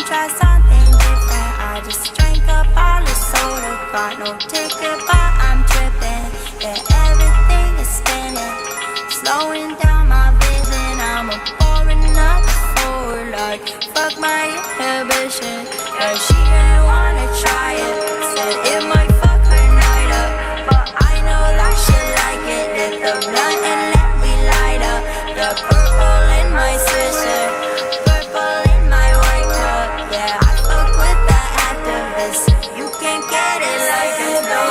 try something different. I just drank up all the soda, got no ticket, but I'm tripping. Yeah, everything is spinning, slowing down my vision. I'm a boring up forward, like fuck my inhibition. Yeah, she didn't wanna try it, said it might fuck her night up, but I know that she like it. Lit the blunt and let me light up. The purple in my swisher, purple in my white cup. Yeah, I fuck with the activists. You can't get it like this, no.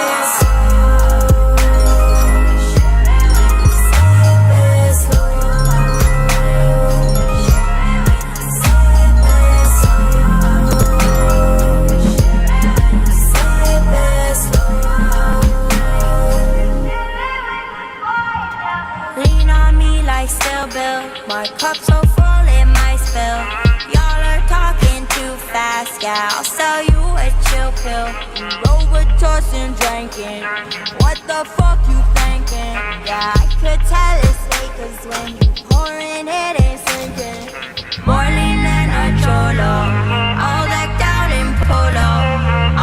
Lean on me like Still Bill. My cup so full it might spill. Y'all are talking too fast. Yeah, I'll sell you a chill pill. You overdose and drinking. What the fuck you thinking? Yeah, I could tell it's fake, cause when you pouring it ain't sinking. More lean than a cholo, all decked out in polo.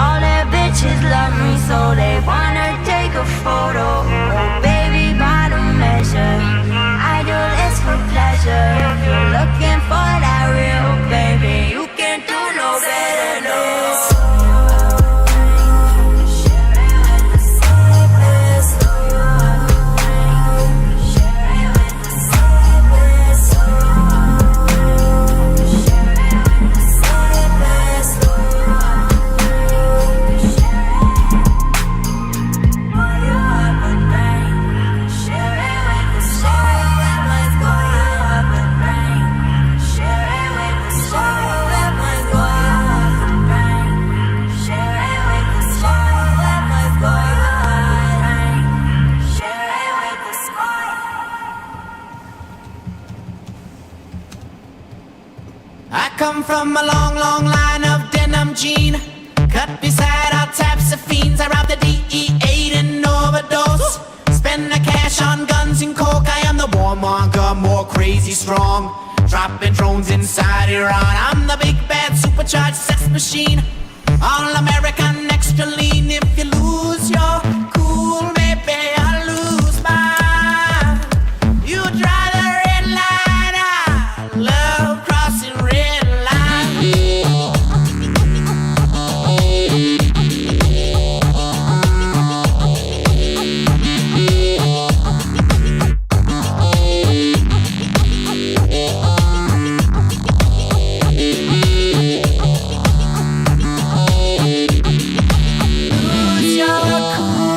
All the bitches love me, so they wanna take a photo. Oh baby, bottom measure, I do this for pleasure. If you're looking for that real baby, you can't do no better, no. I come from a long, long line of denim jean, cut beside all types of fiends. I robbed the DEA and overdose, spend the cash on guns and coke. I am the warmonger, more crazy strong, dropping drones inside Iran. I'm the big bad supercharged sex machine, all American extra lean. If you lose your cool, maybe I'll lose mine. You drive the red line, I love crossing red line. Lose your cool.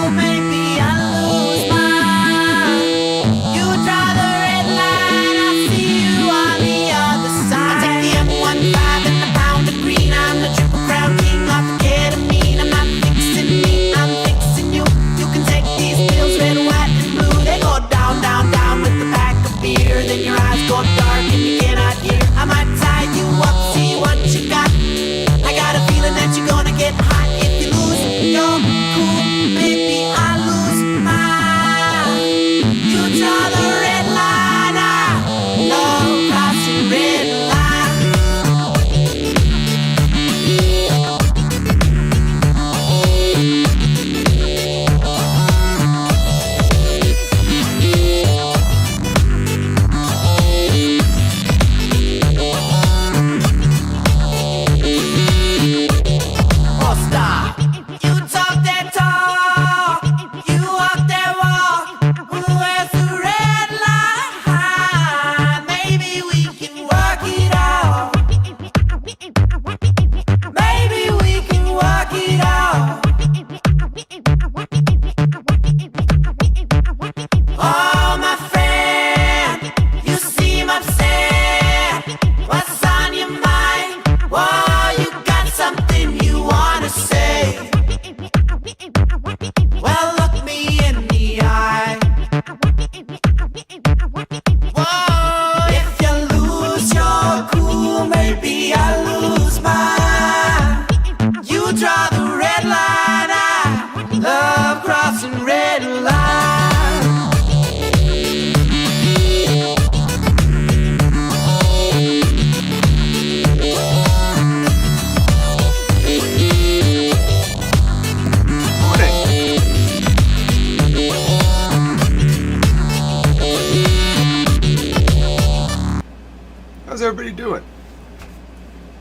everybody doing?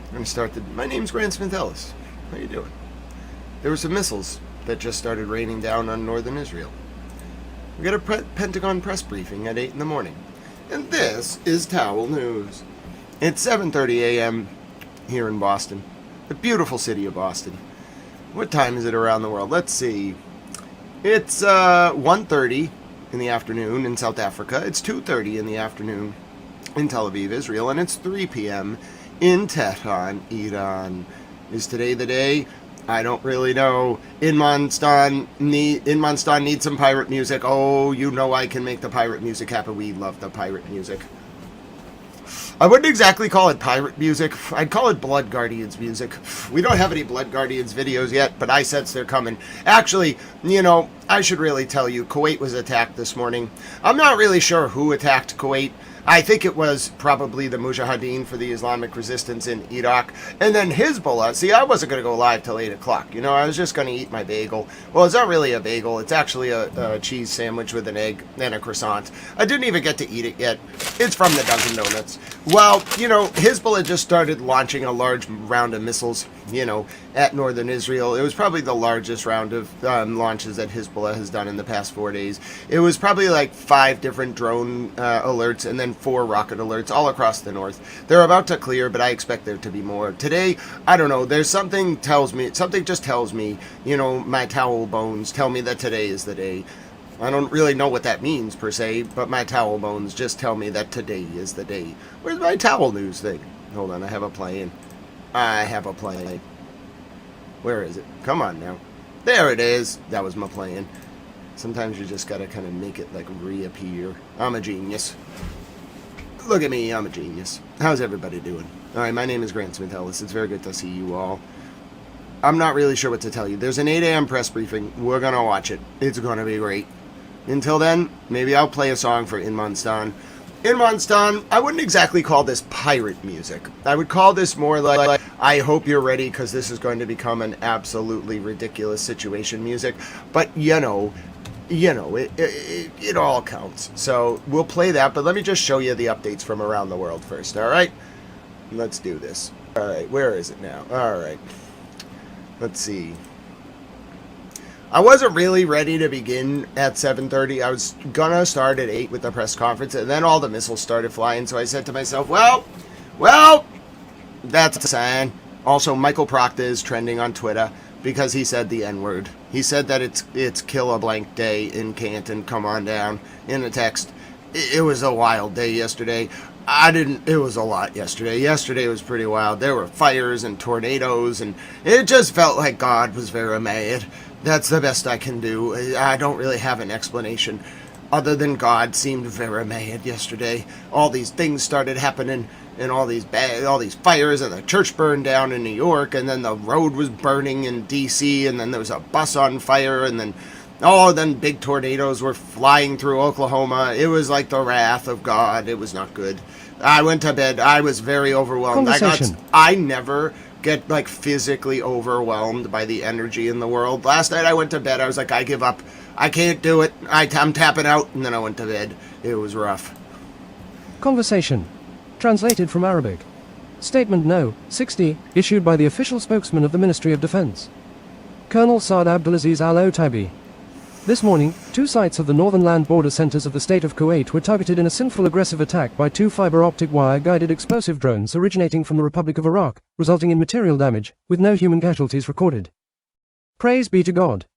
I'm going to start my name's Grant Smith Ellis. How you doing? There were some missiles that just started raining down on northern Israel. We got a Pentagon press briefing at 8 in the morning. And this is Towel News. It's 7:30 a.m. here in Boston. The beautiful city of Boston. What time is it around the world? Let's see. It's 1:30 in the afternoon in South Africa. It's 2:30 in the afternoon in Tel Aviv, Israel. And it's 3 p.m. in Tehran, Iran. Is today the day? I don't really know. Inman Stan needs some pirate music. Oh, you know I can make the pirate music happen. We love the pirate music. I wouldn't exactly call it pirate music. I'd call it Blood Guardians music. We don't have any Blood Guardians videos yet, but I sense they're coming. Actually, I should really tell you, Kuwait was attacked this morning. I'm not really sure who attacked Kuwait. I think it was probably the Mujahideen for the Islamic resistance in Iraq. And then Hezbollah. See, I wasn't going to go live till 8 o'clock. I was just going to eat my bagel. Well, it's not really a bagel. It's actually a cheese sandwich with an egg and a croissant. I didn't even get to eat it yet. It's from the Dunkin' Donuts. Well, Hezbollah just started launching a large round of missiles, at northern Israel. It was probably the largest round of launches that Hezbollah has done in the past 4 days. It was probably like 5 different drone alerts and then 4 rocket alerts all across the north. They're about to clear, but I expect there to be more. Today, I don't know, there's something just tells me, my towel bones tell me that today is the day. I don't really know what that means per se, but my towel bones just tell me that today is the day. Where's my towel news thing? Hold on, I have a plane. Where is it? Come on now. There it is. That was my plan. Sometimes you just gotta kind of make it like reappear. I'm a genius. Look at me, I'm a genius. How's everybody doing? Alright, my name is Grant Smith Ellis. It's very good to see you all. I'm not really sure what to tell you. There's an 8 a.m. press briefing. We're gonna watch it. It's gonna be great. Until then, maybe I'll play a song for Inman Stan. Inman Stan, I wouldn't exactly call this pirate music. I would call this more like I hope you're ready because this is going to become an absolutely ridiculous situation music. But it all counts. So we'll play that, but let me just show you the updates from around the world first, all right? Let's do this. All right, where is it now? All right. Let's see. I wasn't really ready to begin at 7:30. I was gonna start at 8 with the press conference, and then all the missiles started flying, so I said to myself, well, that's a sign. Also, Michael Proctor is trending on Twitter because he said the N-word. He said that it's kill a blank day in Canton, come on down, in a text. It was a wild day yesterday. It was a lot yesterday. Yesterday was pretty wild. There were fires and tornadoes, and it just felt like God was very mad. That's the best I can do. I don't really have an explanation other than God seemed very mad yesterday. All these things started happening, and all these fires, and the church burned down in New York, and then the road was burning in D.C., and then there was a bus on fire, and then big tornadoes were flying through Oklahoma. It was like the wrath of God. It was not good. I went to bed. I was very overwhelmed. I never get physically overwhelmed by the energy in the world. Last night I went to bed. I was like, I give up. I can't do it. I'm tapping out. And then I went to bed. It was rough. Conversation. Translated from Arabic. Statement No. 60, issued by the official spokesman of the Ministry of Defense. Colonel Saad Abdulaziz Al-Otaibi. This morning, 2 sites of the northern land border centers of the state of Kuwait were targeted in a sinful aggressive attack by 2 fiber optic wire-guided explosive drones originating from the Republic of Iraq, resulting in material damage, with no human casualties recorded. Praise be to God.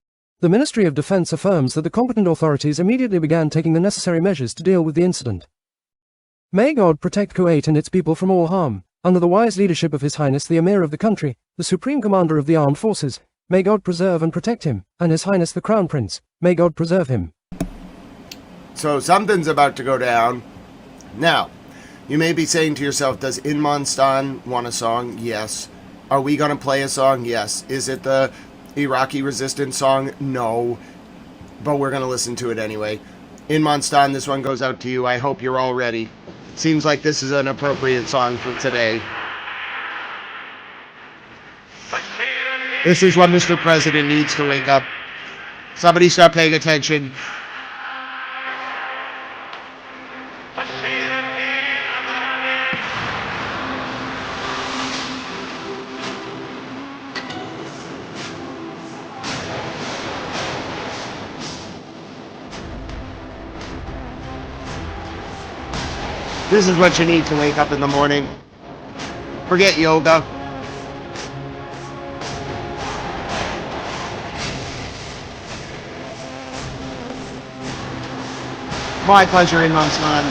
The Ministry of Defense affirms that the competent authorities immediately began taking the necessary measures to deal with the incident. May God protect Kuwait and its people from all harm, under the wise leadership of His Highness the Emir of the country, the Supreme Commander of the Armed Forces. May God preserve and protect him, and His Highness the Crown Prince. May God preserve him. So something's about to go down. Now, you may be saying to yourself, does Inman Stan want a song? Yes. Are we going to play a song? Yes. Is it the Iraqi resistance song? No. But we're going to listen to it anyway. Inman Stan, this one goes out to you. I hope you're all ready. Seems like this is an appropriate song for today. This is when Mr. President needs to wake up. Somebody start paying attention. This is what you need to wake up in the morning. Forget yoga. My pleasure, Imam Sman.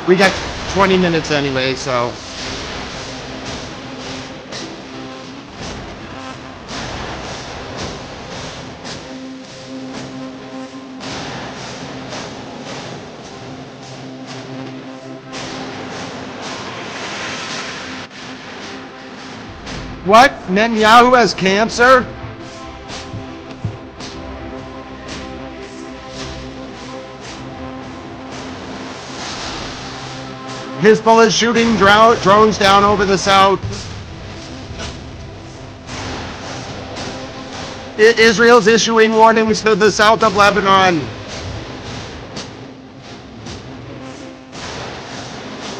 We got 20 minutes anyway, so. What? Netanyahu has cancer? Hezbollah is shooting drones down over the south. Israel's issuing warnings to the south of Lebanon.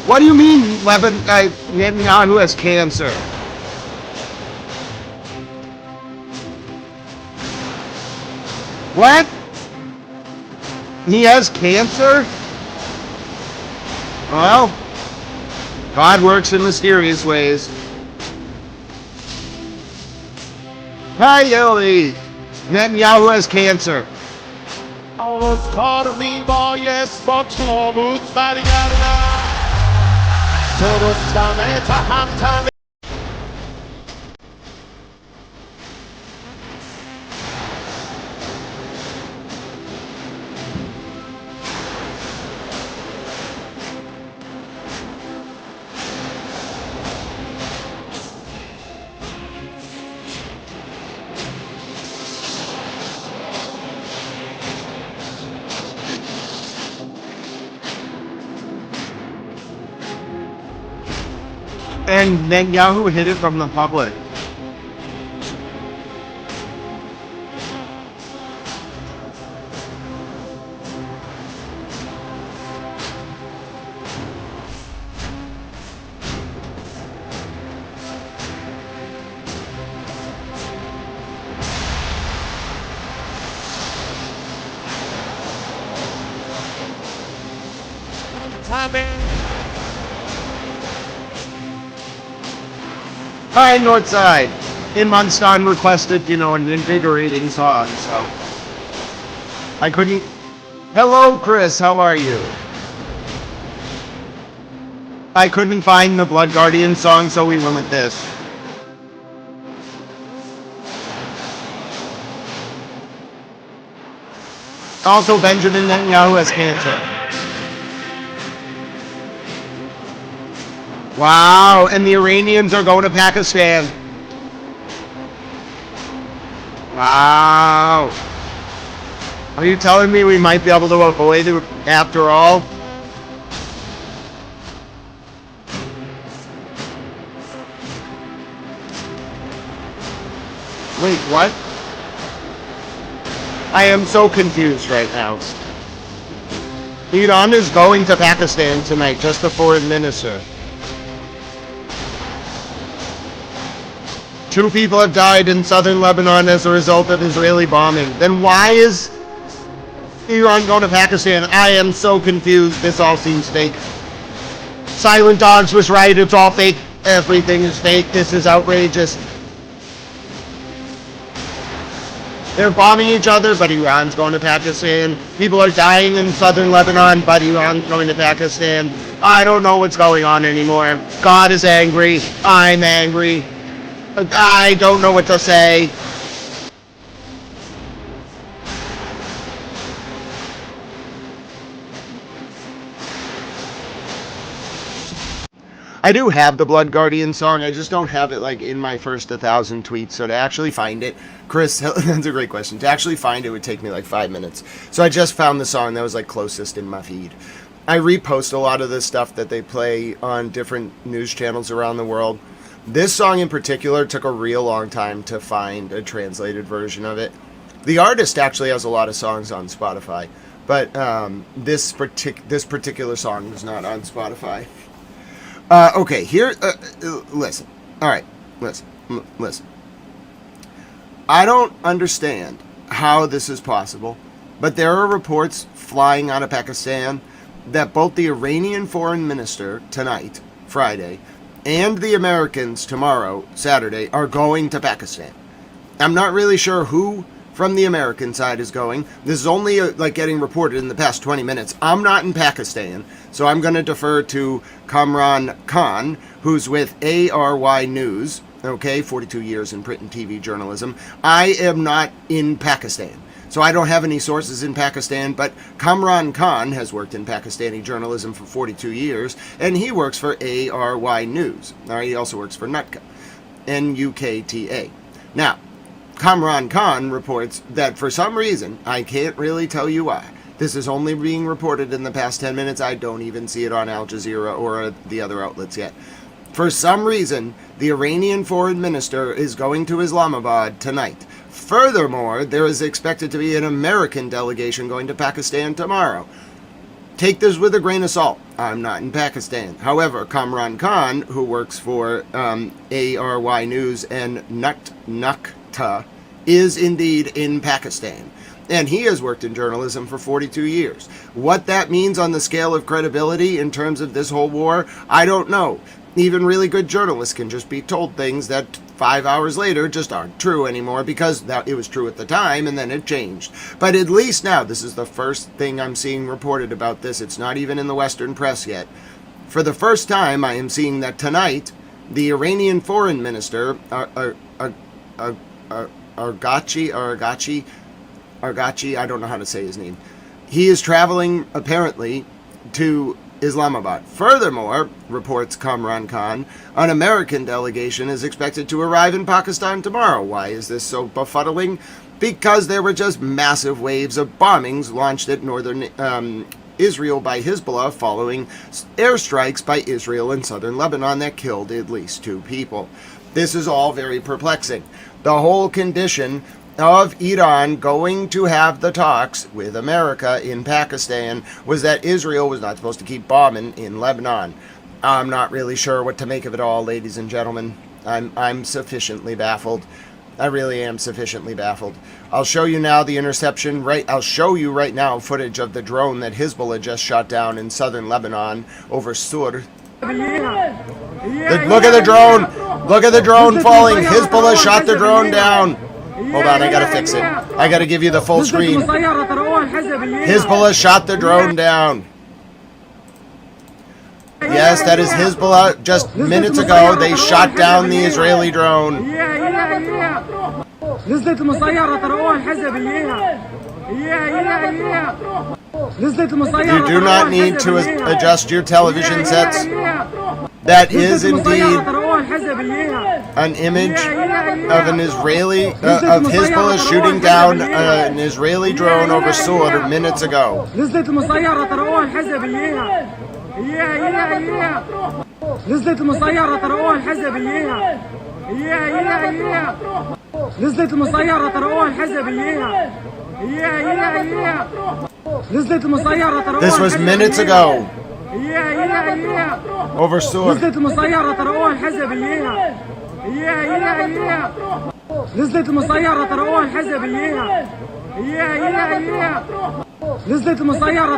What do you mean Netanyahu has cancer? What? He has cancer? Well, God works in mysterious ways. Hi, Yoli. Netanyahu has cancer. And Netanyahu hid it from the public. Hi, Northside. Inmanstan requested, an invigorating song, so I couldn't. Hello, Chris. How are you? I couldn't find the Blood Guardian song, so we went with this. Also, Benjamin Netanyahu has cancer. Wow, and the Iranians are going to Pakistan. Wow. Are you telling me we might be able to avoid it after all? Wait, what? I am so confused right now. Iran is going to Pakistan tonight, just the foreign minister. 2 people have died in southern Lebanon as a result of Israeli bombing. Then why is Iran going to Pakistan? I am so confused. This all seems fake. Silent Dogs was right. It's all fake. Everything is fake. This is outrageous. They're bombing each other, but Iran's going to Pakistan. People are dying in southern Lebanon, but Iran's going to Pakistan. I don't know what's going on anymore. God is angry. I'm angry. I don't know what to say. I do have the Blood Guardian song, I just don't have it in my first 1,000 tweets, so to actually find it, Chris, that's a great question. To actually find it would take me 5 minutes. So I just found the song that was closest in my feed. I repost a lot of the stuff that they play on different news channels around the world. This song in particular took a real long time to find a translated version of it. The artist actually has a lot of songs on Spotify, but this particular song is not on Spotify. Okay, here, listen. All right, listen. I don't understand how this is possible, but there are reports flying out of Pakistan that both the Iranian foreign minister tonight, Friday, and the Americans tomorrow, Saturday, are going to Pakistan. I'm not really sure who from the American side is going. This is only getting reported in the past 20 minutes. I'm not in Pakistan, so I'm going to defer to Kamran Khan, who's with ARY News, okay, 42 years in print and TV journalism. I am not in Pakistan, so I don't have any sources in Pakistan, but Kamran Khan has worked in Pakistani journalism for 42 years, and he works for ARY News. He also works for NUKTA, NUKTA. Now, Kamran Khan reports that for some reason, I can't really tell you why, this is only being reported in the past 10 minutes. I don't even see it on Al Jazeera or the other outlets yet. For some reason, the Iranian foreign minister is going to Islamabad tonight. Furthermore, there is expected to be an American delegation going to Pakistan tomorrow. Take this with a grain of salt. I'm not in Pakistan. However, Kamran Khan, who works for ARY News and NUKTA, is indeed in Pakistan. And he has worked in journalism for 42 years. What that means on the scale of credibility in terms of this whole war, I don't know. Even really good journalists can just be told things that 5 hours later just aren't true anymore because it was true at the time and then it changed. But at least now, this is the first thing I'm seeing reported about this. It's not even in the Western press yet. For the first time, I am seeing that tonight, the Iranian foreign minister, Arghachi, I don't know how to say his name. He is traveling, apparently, to Islamabad. Furthermore, reports Kamran Khan, an American delegation is expected to arrive in Pakistan tomorrow. Why is this so befuddling? Because there were just massive waves of bombings launched at northern Israel by Hezbollah following airstrikes by Israel in southern Lebanon that killed at least 2 people. This is all very perplexing. The whole condition of Iran going to have the talks with America in Pakistan was that Israel was not supposed to keep bombing in Lebanon. I'm not really sure what to make of it all, ladies and gentlemen. I'm sufficiently baffled. I really am sufficiently baffled. I'll show you now the interception. I'll show you right now footage of the drone that Hezbollah just shot down in southern Lebanon over Sur. Look at the drone. Look at the drone falling. Hezbollah shot the drone down. Hold on, I gotta fix it. I gotta give you the full screen. Hezbollah shot the drone down. Yes, that is Hezbollah. Just minutes ago, they shot down the Israeli drone. You do not need to adjust your television sets. That is indeed an image of an Israeli, of Hezbollah shooting down an Israeli drone over Sur minutes ago. This was minutes ago. Over Sur.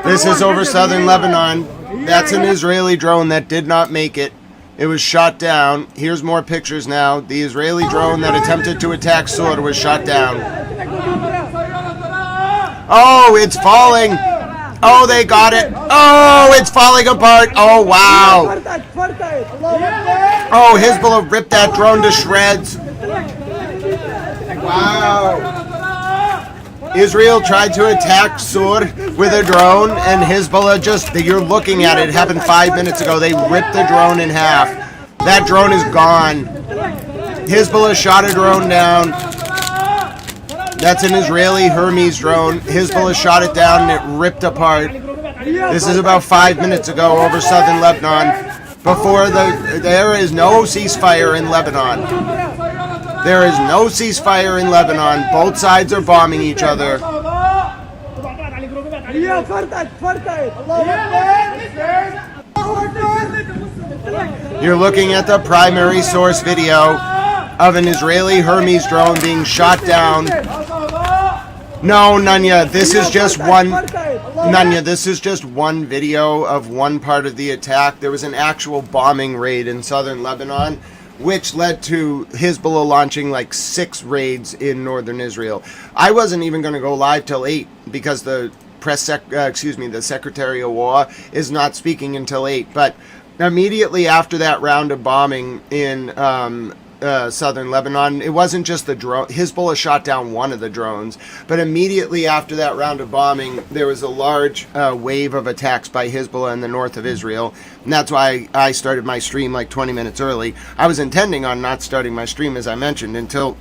This is over southern Lebanon. That's an Israeli drone that did not make it. It was shot down. Here's more pictures now. The Israeli drone that attempted to attack Sur was shot down. Oh, it's falling. Oh, they got it. Oh, it's falling apart. Oh, wow. Oh, Hezbollah ripped that drone to shreds. Wow. Israel tried to attack Sur with a drone, and Hezbollah you're looking at it. It happened 5 minutes ago. They ripped the drone in half. That drone is gone. Hezbollah shot a drone down. That's an Israeli Hermes drone. Hezbollah shot it down and it ripped apart. This is about 5 minutes ago over southern Lebanon. There is no ceasefire in Lebanon. There is no ceasefire in Lebanon. Both sides are bombing each other. You're looking at the primary source video of an Israeli Hermes drone being shot down No, Nanya, this is just one. Nanya, this is just one video of one part of the attack. There was an actual bombing raid in southern Lebanon, which led to Hezbollah launching like 6 raids in northern Israel. I wasn't even going to go live till 8 because the the Secretary of War is not speaking until 8. But immediately after that round of bombing in southern Lebanon, it wasn't just the drone. Hezbollah shot down one of the drones, but immediately after that round of bombing, there was a large wave of attacks by Hezbollah in the north of Israel, and that's why I started my stream like 20 minutes early. I was intending on not starting my stream, as I mentioned, until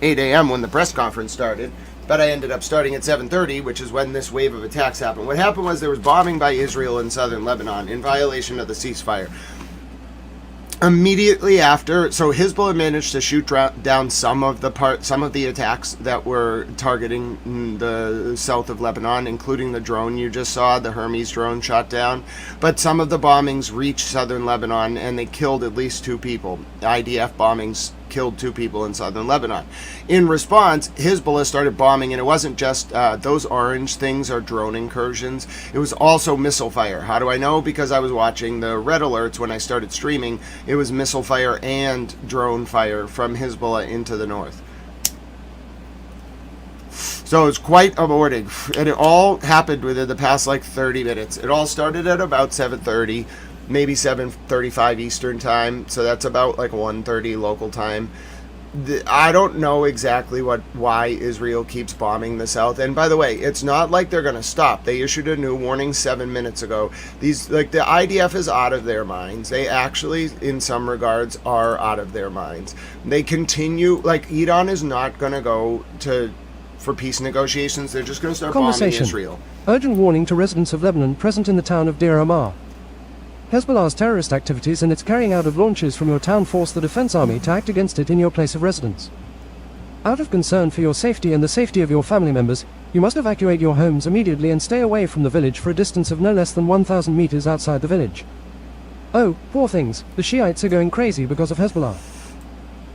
8 a.m. when the press conference started, but I ended up starting at 7:30, which is when this wave of attacks happened. What happened was there was bombing by Israel in southern Lebanon in violation of the ceasefire. Immediately after, so Hezbollah managed to shoot down some of the attacks that were targeting the south of Lebanon, including the drone you just saw, the Hermes drone shot down. But some of the bombings reached southern Lebanon, and they killed at least 2 people. IDF bombings killed 2 people in southern Lebanon. In response, Hezbollah started bombing, and it wasn't just those orange things are drone incursions. It was also missile fire. How do I know? Because I was watching the red alerts when I started streaming. It was missile fire and drone fire from Hezbollah into the north. So it's quite aborting, and it all happened within the past like 30 minutes. It all started at about 7:30. Maybe 7:35 Eastern time, so that's about like 1:30 local time. I don't know exactly why Israel keeps bombing the south. And by the way, it's not like they're going to stop. They issued a new warning 7 minutes ago. The IDF is out of their minds. They actually, in some regards, are out of their minds. They continue, like Iran is not going to go for peace negotiations. They're just going to start bombing Israel. Urgent warning to residents of Lebanon present in the town of Deir Amar. Hezbollah's terrorist activities and its carrying out of launches from your town force the Defense Army to act against it in your place of residence. Out of concern for your safety and the safety of your family members, you must evacuate your homes immediately and stay away from the village for a distance of no less than 1,000 meters outside the village. Oh, poor things, the Shiites are going crazy because of Hezbollah.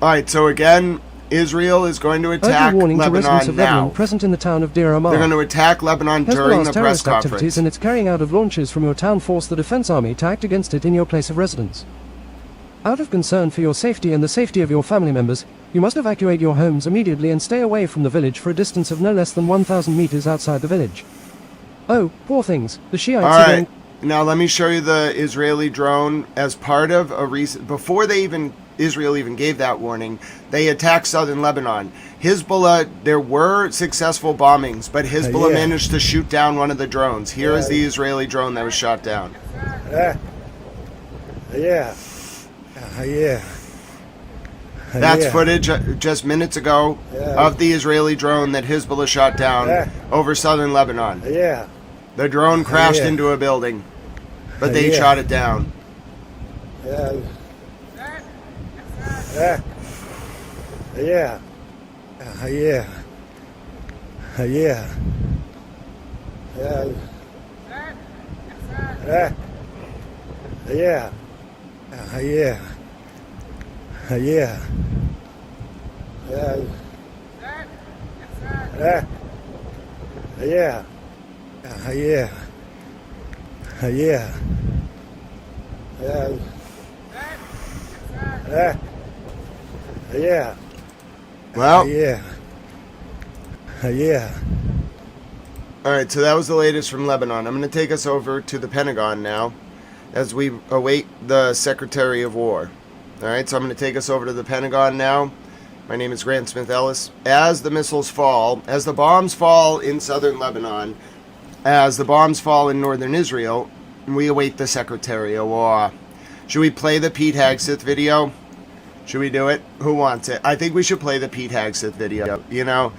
Alright, so again, Israel is going to attack warning to residents Lebanon of now. Lebanon present in the town of Deir Amar. They're going to attack Lebanon during the press terrorist conference. activities and its carrying out of launches from your town force the Defense Army to act against it in your place of residence. Out of concern for your safety and the safety of your family members, you must evacuate your homes immediately and stay away from the village for a distance of no less than 1,000 meters outside the village. Oh, poor things, the Shiites are going... Now let me show you the Israeli drone. As part of a recent, before Israel even gave that warning, they attacked southern Lebanon. Hezbollah, there were successful bombings, but Hezbollah managed to shoot down one of the drones. Here is the Israeli drone that was shot down. That's footage just minutes ago of the Israeli drone that Hezbollah shot down over southern Lebanon. The drone crashed into a building, but they shot it down. Well, alright, so that was the latest from Lebanon. I'm going to take us over to the Pentagon now as we await the Secretary of War. Alright, so I'm going to take us over to the Pentagon now. My name is Grant Smith Ellis. As the missiles fall, as the bombs fall in southern Lebanon, as the bombs fall in northern Israel, we await the Secretary of War. Should we play the Pete Hegseth video? Should we do it? Who wants it? I think we should play the Pete Hegseth video. You know,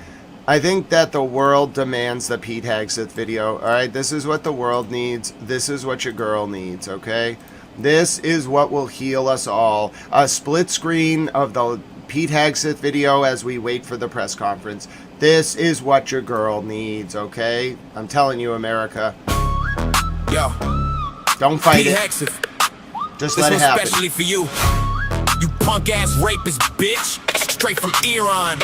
I think that the world demands the Pete Hegseth video. Alright, this is what the world needs. This is what your girl needs, okay? This is what will heal us all. A split screen of the Pete Hegseth video as we wait for the press conference. This is what your girl needs, okay? I'm telling you, America. Yo. Don't fight Pete it. Hegseth. Just let it happen. Especially for you. You punk ass rapist bitch. Straight from Iran.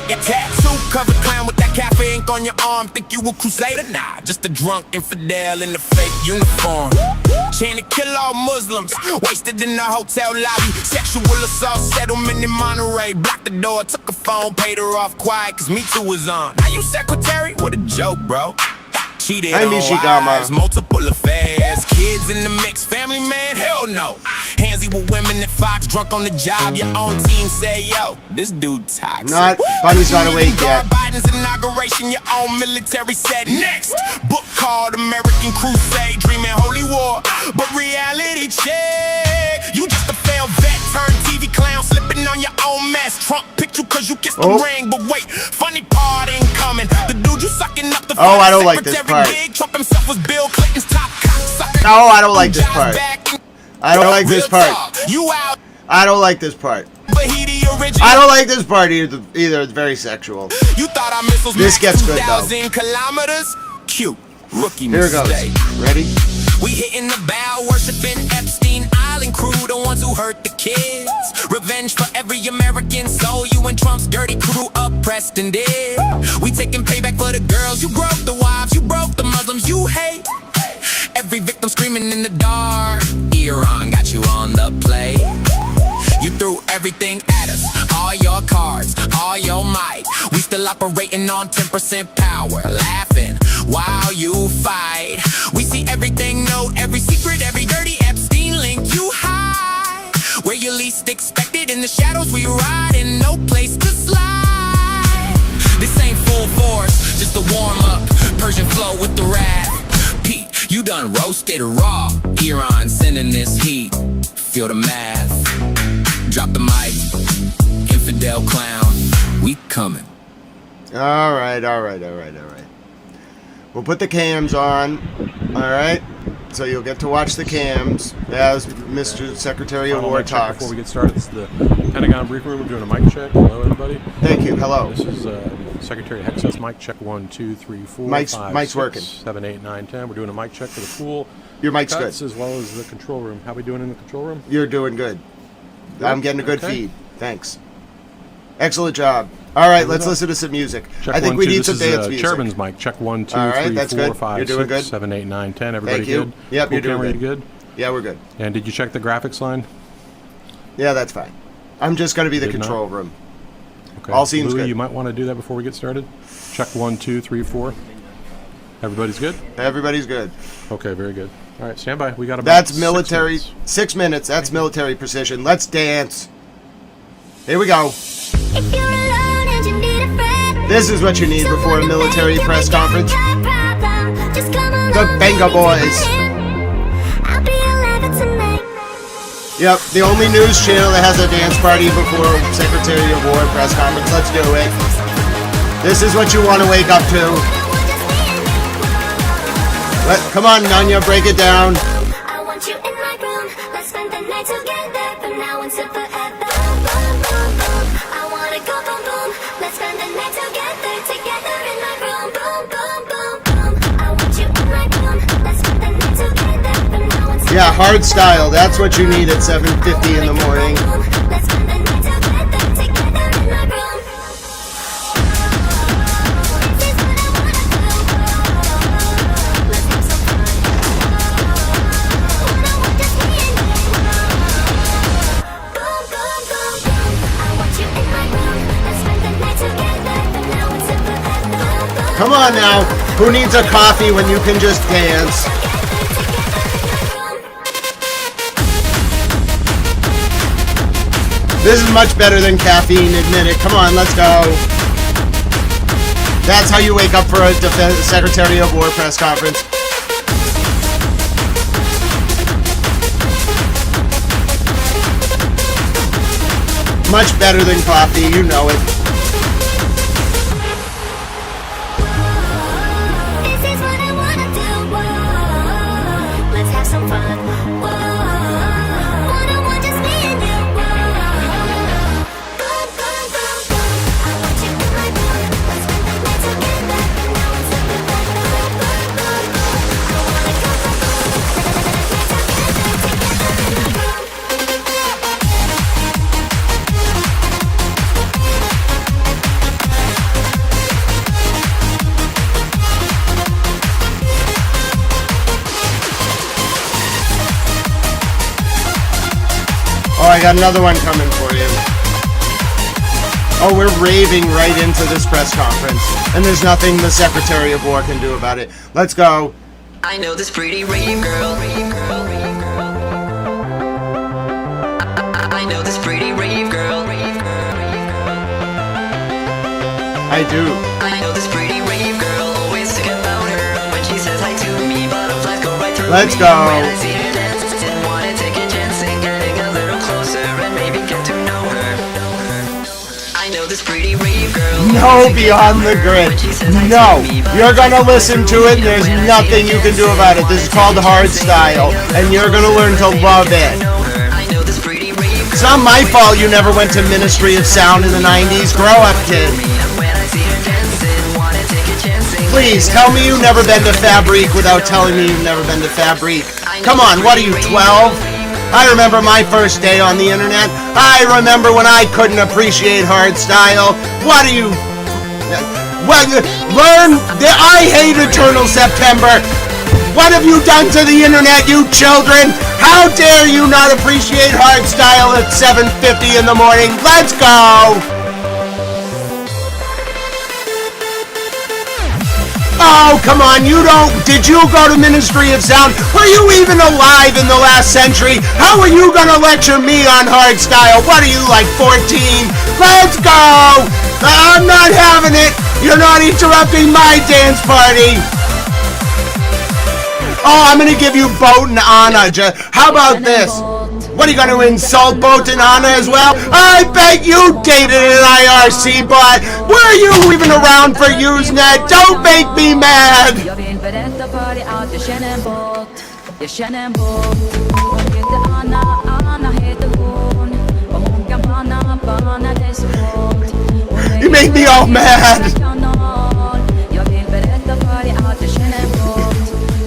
Your tattoo covered clown with that Cafe ink on your arm, think you a crusader? Nah, just a drunk infidel in the fake uniform. Chain to kill all Muslims, wasted in the hotel lobby. Sexual assault settlement in Monterey. Blocked the door, took a phone, paid her off quiet, cause Me Too was on. Now you secretary? What a joke, bro. Cheated Hi, on Mishigama. wives, multiple affairs, kids in the mix, family man, hell no. Handsy with women at Fox, drunk on the job. Your own team say, yo, this dude toxic. Not Bunny's not awake yet. Biden's inauguration, your own military said next. Book called American Crusade, dreaming holy war, but reality check. You just a failed vet, turned TV clown, slipping on your own mess. Trump picked you cause you kissed the ring, but wait, funny part ain't coming. The dude you sucking up the Oh, I don't like this part. Trump himself was Bill Clinton's top cocksucker. No, I don't like this part. I don't like this part. You out, I don't like this part. but he the original. I don't like this part either. It's very sexual. You thought our missiles This max gets good, though. 2,000 kilometers? Cute. Rookie Here it goes. mistake. Ready? We hitting the bow, worshiping Epstein Island crew, the ones who hurt the kids. Revenge for every American soul. You and Trump's dirty crew oppressed and did. We taking payback for the girls. You broke the wives, you broke the Muslims you hate. Every victim screaming in the dark. Iran got you on the play. You threw everything at us, all your cards, all your might. We still operating on 10% power, laughing while you fight. We see everything, know every secret, every dirty Epstein link you hide. Where you least expected, in the shadows we ride, and no place to slide. This ain't full force, just a warm up. Persian flow with the wrath. Pete, you done roasted raw. Iran sending this heat. Feel the math. Drop the mic. Infidel clown. We coming. All right. We'll put the cams on. All right. So you'll get to watch the cams as Mr. Secretary of Final War mic check talks. Before we get started, this is the Pentagon briefing room. We're doing a mic check. Hello, everybody. Thank you. Hello. This is Secretary Hexus mic check 1, 2, 3, 4, Mic's 5, mic's 6, working. 7, 8, 9, 10. We're doing a mic check for the pool. Your mic's cuts, good. as well as the control room. How we doing in the control room? You're doing good. I'm getting a good Okay. feed. Thanks. Excellent job. All right, Here we let's go. listen to some music. Check I think 1, we 2. need This some is, dance music. Chairman's mic check 1, 2, All right, 3, that's 4, good. 5, You're doing 6, good. 7, 8, 9, 10. Everybody Thank you. good? Yep, Cool you're doing camera, good. you good? Yeah, we're good. And did you check the graphics line? Yeah, that's fine. I'm just going to be the Did not? control room. Okay. All seems Louis, good. you might want to do that before we get started. Check 1, 2, 3, 4. Everybody's good? Everybody's good. Okay, very good. All right, stand by. We got about That's 6 military. minutes. 6 minutes. That's military precision. Let's dance. Here we go. If you're alone and you need a friend, This is what you need before a military press conference. The Benga Boys. I'll be 11 tonight. Yep, the only news channel that has a dance party before Secretary of War press conference. Let's do it. This is what you want to wake up to. Come on, Nanya, break it down. I want you in my room. Let's spend the night together from now until forever. Boom, boom, boom. I wanna go boom, boom. Let's spend the night together, together in my room. Boom, boom, boom, boom. I want you in my room. Let's spend the night together from now until Yeah, hard style. That's what you need at 7:50 in the morning. Let's spend the night together, together in my room. This is what I wanna do. Let's have some fun. When I want just me and you. Boom, boom, boom, boom. I want you in my room. Let's spend the night together from now until forever. Come on now. Who needs a coffee when you can just dance? This is much better than caffeine, admit it. Come on, let's go. That's how you wake up for a Secretary of War press conference. Much better than coffee, you know it. This is what I wanna do. Whoa. Let's have some fun. Whoa. Wanna want just me and you. Whoa. Boom, boom, boom, boom. I want you in my room. Let's spend the night together. Now it's up and back. Boom, boom, boom, boom. I wanna go boom, boom. Together in my room. I got another one coming for you. Oh, we're raving right into this press conference, and there's nothing the Secretary of War can do about it. Let's go. I know this pretty rave girl. I know this pretty rave girl. I do. I know this pretty rave girl. Always think about her when she says hi to me. Butterflies go right through Let's me. go. When I see her dancing, wanna take a chance and getting a little closer and maybe get to know her. I know this pretty rave girl. No, Beyond the Grid. No, you're gonna listen to it and there's nothing you can do about it. This is called Hardstyle, and you're gonna learn to love it. It's not my fault you never went to Ministry of Sound in the 90s. Grow up, kid. Please, tell me you've never been to Fabrique without telling me you've never been to Fabrique. Come on, what are you, 12? I remember my first day on the internet. I remember when I couldn't appreciate hardstyle. What are you... Well, learn that I hate Eternal September. What have you done to the internet, you children? How dare you not appreciate hardstyle at 7:50 in the morning? Let's go! Oh, come on, you don't... Did you go to Ministry of Sound? Were you even alive in the last century? How are you gonna lecture me on hardstyle? What are you, like 14? Let's go! I'm not having it! You're not interrupting my dance party! Oh, I'm gonna give you Boat and Anna. How about this? What, are you gonna insult Boat and Anna as well? I bet you dated an IRC bot! Were you even around for Usenet? Don't make me mad! Jag vill berätta för dig att jag känner en båt. Jag känner en båt. Hon heter Anna, Anna heter hon. Och hon kan banna det så hårt. You make me all mad! Jag vill berätta för dig att jag känner en båt.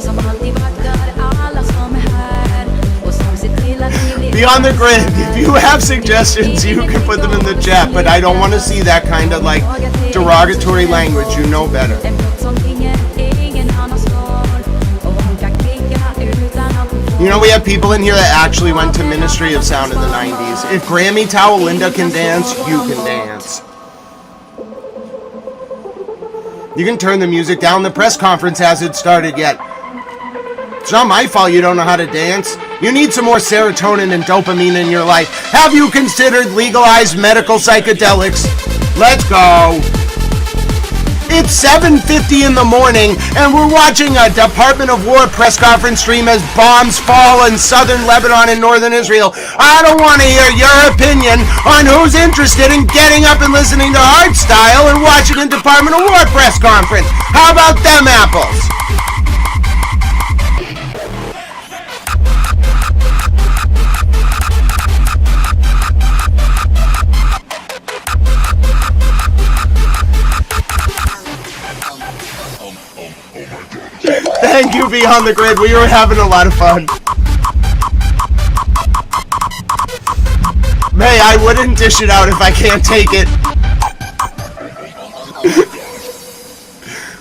Som alltid vaktar alla som är här. Och som ser till att vi blir... Beyond the Grid, if you have suggestions, you can put them in the chat, but I don't want to see that kind of, like, derogatory language. You know better. You know, we have people in here that actually went to Ministry of Sound in the 90s. If Grammy Towel Linda can dance, you can dance. You can turn the music down. The press conference hasn't started yet. It's not my fault you don't know how to dance. You need some more serotonin and dopamine in your life. Have you considered legalized medical psychedelics? Let's go. It's 7:50 in the morning, and we're watching a Department of War press conference stream as bombs fall in southern Lebanon and northern Israel. I don't want to hear your opinion on who's interested in getting up and listening to hardstyle and watching a Department of War press conference. How about them apples? Thank you, Beyond the Grid. We were having a lot of fun. May, I wouldn't dish it out if I can't take it.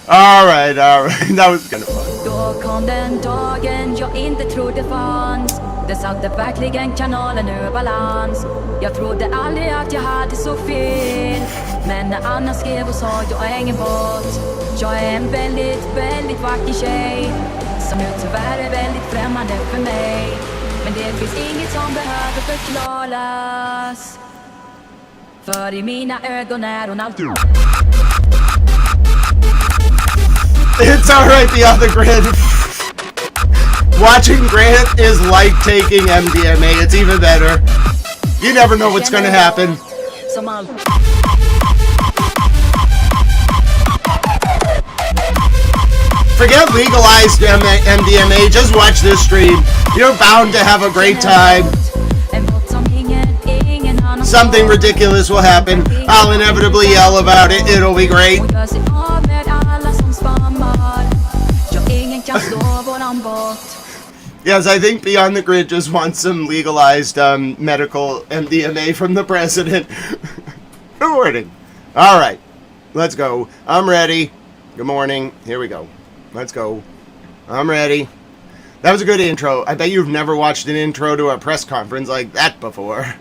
Alright. That was kind of fun. Då kom den dagen jag inte trodde fanns. Det satte verkligen kanalen ur balans. Jag trodde aldrig att jag hade så fel. Men när Anna skrev och sa jag är ingen båt. Jag är en väldigt, väldigt vacker tjej. Som nu tyvärr är väldigt främmande för mig. Men det finns inget som behöver förklaras. För i mina ögon är hon alltid... It's alright, Beyond the Grid. Watching Grant is like taking MDMA. It's even better. You never know what's gonna happen. Som alltid. Forget legalized MDMA. Just watch this stream. You're bound to have a great time. Something ridiculous will happen. I'll inevitably yell about it. It'll be great. Yes, I think Beyond the Grid just wants some legalized medical MDMA from the president. Good morning. All right, let's go. I'm ready. Good morning. Here we go. Let's go. I'm ready. That was a good intro. I bet you've never watched an intro to a press conference like that before.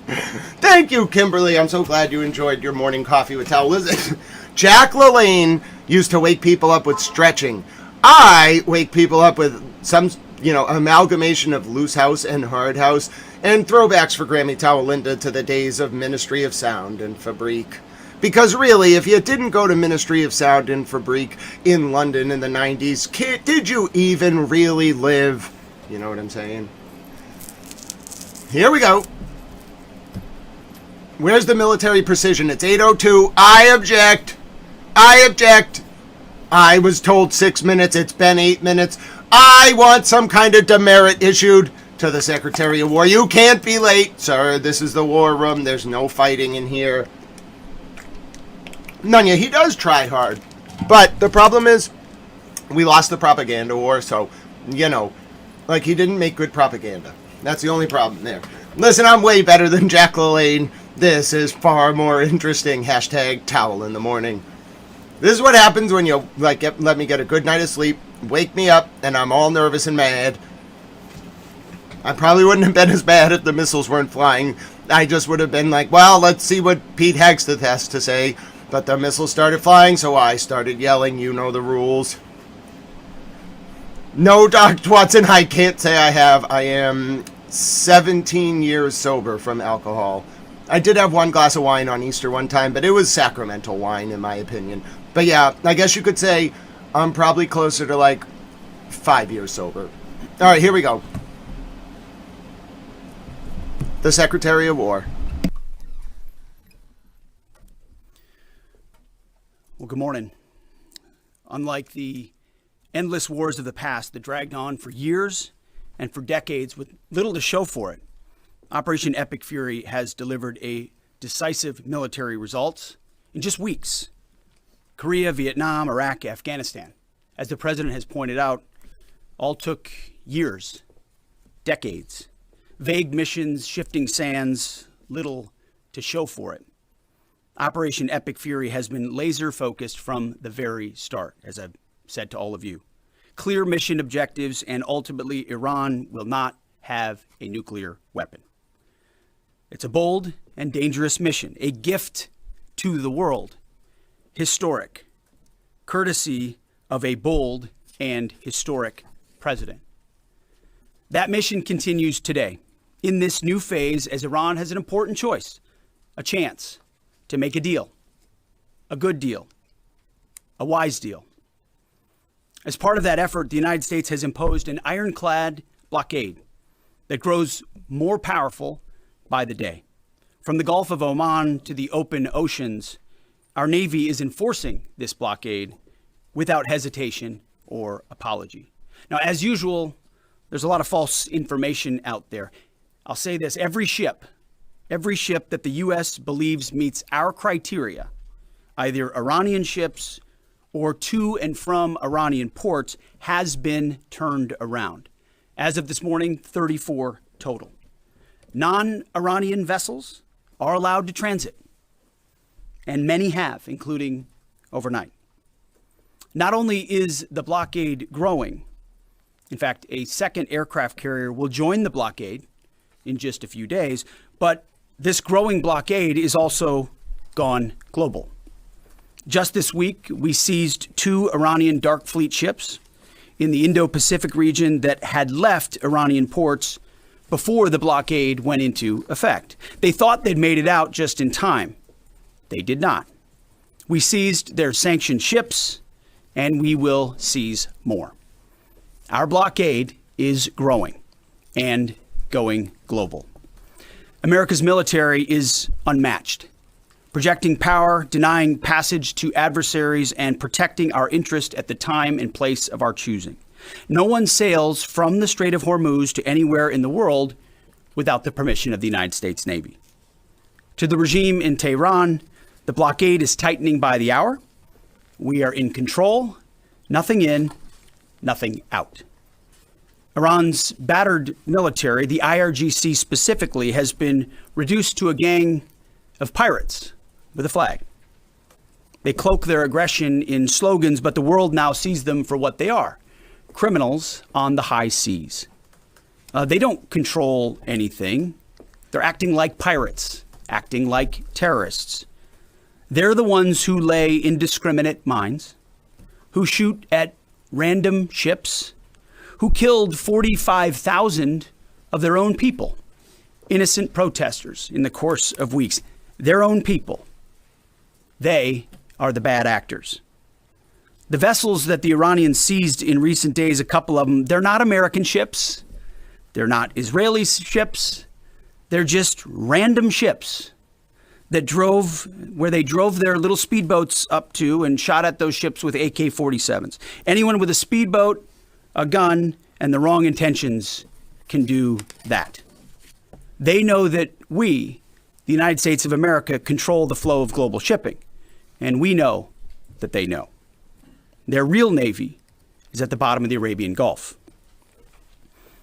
Thank you, Kimberly. I'm so glad you enjoyed your morning coffee with Tal. Listen, Jack LaLanne used to wake people up with stretching. I wake people up with some, amalgamation of loose house and hard house and throwbacks for Grammy Tawalinda to the days of Ministry of Sound and Fabrique. Because really, if you didn't go to Ministry of Sound and Fabrique in London in the 90s, did you even really live? You know what I'm saying? Here we go. Where's the military precision? It's 8:02. I object. I was told 6 minutes. It's been 8 minutes. I want some kind of demerit issued to the Secretary of War. You can't be late, sir. This is the war room. There's no fighting in here. Nunya, he does try hard. But the problem is, we lost the propaganda war, so, he didn't make good propaganda. That's the only problem there. Listen, I'm way better than Jack LaLanne. This is far more interesting. Hashtag towel in the morning. This is what happens when you, let me get a good night of sleep, wake me up, and I'm all nervous and mad. I probably wouldn't have been as bad if the missiles weren't flying. I just would have been like, well, let's see what Pete Hegseth has to say. But the missiles started flying, so I started yelling. You know the rules. No, Dr. Watson, I can't say I have. I am 17 years sober from alcohol. I did have one glass of wine on Easter one time, but it was sacramental wine, in my opinion. But yeah, I guess you could say I'm probably closer to 5 years sober. All right, here we go. The Secretary of War. Well, good morning. Unlike the endless wars of the past that dragged on for years and for decades with little to show for it, Operation Epic Fury has delivered a decisive military results in just weeks. Korea, Vietnam, Iraq, Afghanistan, as the president has pointed out, all took years, decades. Vague missions, shifting sands, little to show for it. Operation Epic Fury has been laser focused from the very start, as I've said to all of you. Clear mission objectives, and ultimately Iran will not have a nuclear weapon. It's a bold and dangerous mission, a gift to the world, historic, courtesy of a bold and historic president. That mission continues today in this new phase as Iran has an important choice, a chance to make a deal, a good deal, a wise deal. As part of that effort, the United States has imposed an ironclad blockade that grows more powerful by the day. From the Gulf of Oman to the open oceans, our Navy is enforcing this blockade without hesitation or apology. Now, as usual, there's a lot of false information out there. I'll say this, every ship that the U.S. believes meets our criteria, either Iranian ships or to and from Iranian ports, has been turned around. As of this morning, 34 total. Non-Iranian vessels are allowed to transit, and many have, including overnight. Not only is the blockade growing, in fact, a second aircraft carrier will join the blockade in just a few days, but this growing blockade is also gone global. Just this week, we seized 2 Iranian Dark Fleet ships in the Indo-Pacific region that had left Iranian ports before the blockade went into effect. They thought they'd made it out just in time. They did not. We seized their sanctioned ships, and we will seize more. Our blockade is growing and going global. America's military is unmatched, projecting power, denying passage to adversaries, and protecting our interest at the time and place of our choosing. No one sails from the Strait of Hormuz to anywhere in the world without the permission of the United States Navy. To the regime in Tehran, the blockade is tightening by the hour. We are in control, nothing in, nothing out. Iran's battered military, the IRGC specifically, has been reduced to a gang of pirates with a flag. They cloak their aggression in slogans, but the world now sees them for what they are. criminals on the high seas. They don't control anything. They're acting like pirates, acting like terrorists. They're the ones who lay indiscriminate mines, who shoot at random ships, who killed 45,000 of their own people, innocent protesters in the course of weeks. Their own people. They are the bad actors. The vessels that the Iranians seized in recent days, a couple of them, they're not American ships. They're not Israeli ships. They're just random ships that drove where they drove their little speedboats up to and shot at those ships with AK-47s. Anyone with a speedboat, a gun, and the wrong intentions can do that. They know that we, the United States of America, control the flow of global shipping. And we know that they know. Their real navy is at the bottom of the Arabian Gulf.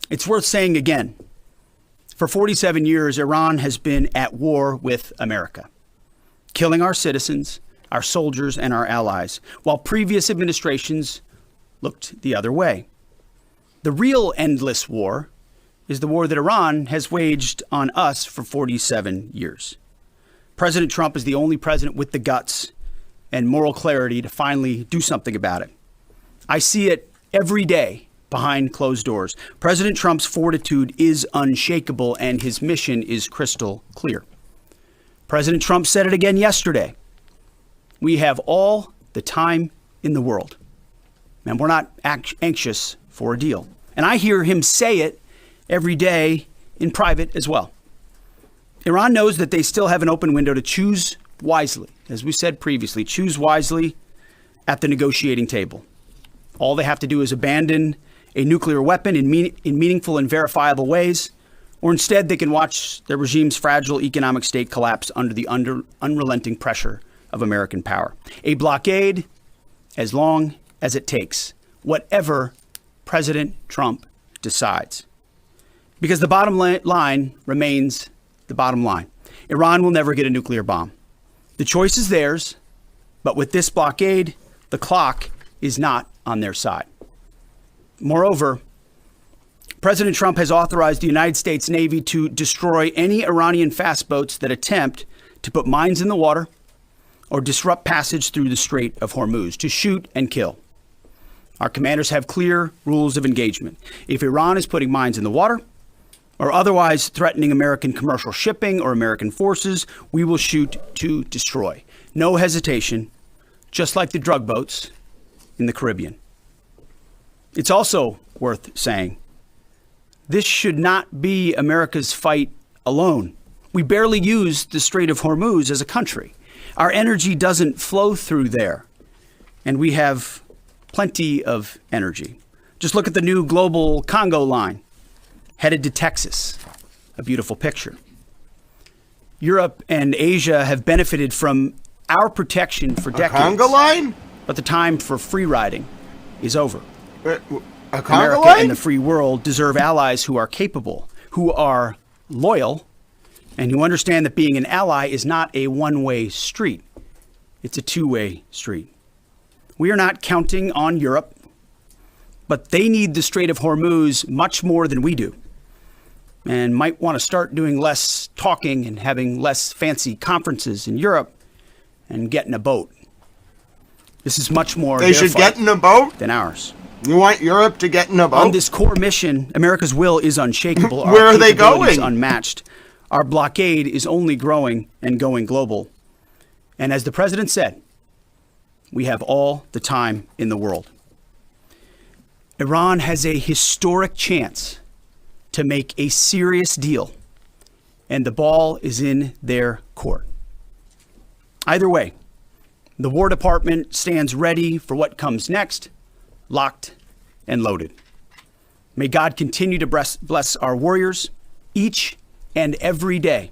It's worth saying again, for 47 years, Iran has been at war with America, killing our citizens, our soldiers, and our allies, while previous administrations looked the other way. The real endless war is the war that Iran has waged on us for 47 years. President Trump is the only president with the guts and moral clarity to finally do something about it. I see it every day behind closed doors. President Trump's fortitude is unshakable and his mission is crystal clear. President Trump said it again yesterday. We have all the time in the world, and we're not anxious for a deal. And I hear him say it every day in private as well. Iran knows that they still have an open window to choose wisely. As we said previously, choose wisely at the negotiating table. All they have to do is abandon a nuclear weapon in meaningful and verifiable ways, or instead they can watch their regime's fragile economic state collapse under the unrelenting pressure of American power. A blockade as long as it takes, whatever President Trump decides. Because the bottom line remains the bottom line. Iran will never get a nuclear bomb. The choice is theirs, but with this blockade, the clock is not on their side. Moreover, President Trump has authorized the United States Navy to destroy any Iranian fast boats that attempt to put mines in the water or disrupt passage through the Strait of Hormuz, to shoot and kill. Our commanders have clear rules of engagement. If Iran is putting mines in the water or otherwise threatening American commercial shipping or American forces, we will shoot to destroy. No hesitation, just like the drug boats in the Caribbean. It's also worth saying, this should not be America's fight alone. We barely use the Strait of Hormuz as a country. Our energy doesn't flow through there, and we have plenty of energy. Just look at the new global Congo line headed to Texas. A beautiful picture. Europe and Asia have benefited from our protection for decades. A Congo line? But the time for free riding is over. A Congo America line? and the free world deserve allies who are capable, who are loyal, and who understand that being an ally is not a one-way street. It's a two-way street. We are not counting on Europe, but they need the Strait of Hormuz much more than we do, and might want to start doing less talking and having less fancy conferences in Europe and get in a boat. This is much more They should get in a boat? than ours. You want Europe to get in a boat? On this core mission, America's will is unshakable. Our Where are they capability is going? unmatched. Our blockade is only growing and going global. And as the president said, we have all the time in the world. Iran has a historic chance to make a serious deal, and the ball is in their court. Either way, the War Department stands ready for what comes next, locked and loaded. May God continue to bless our warriors each and every day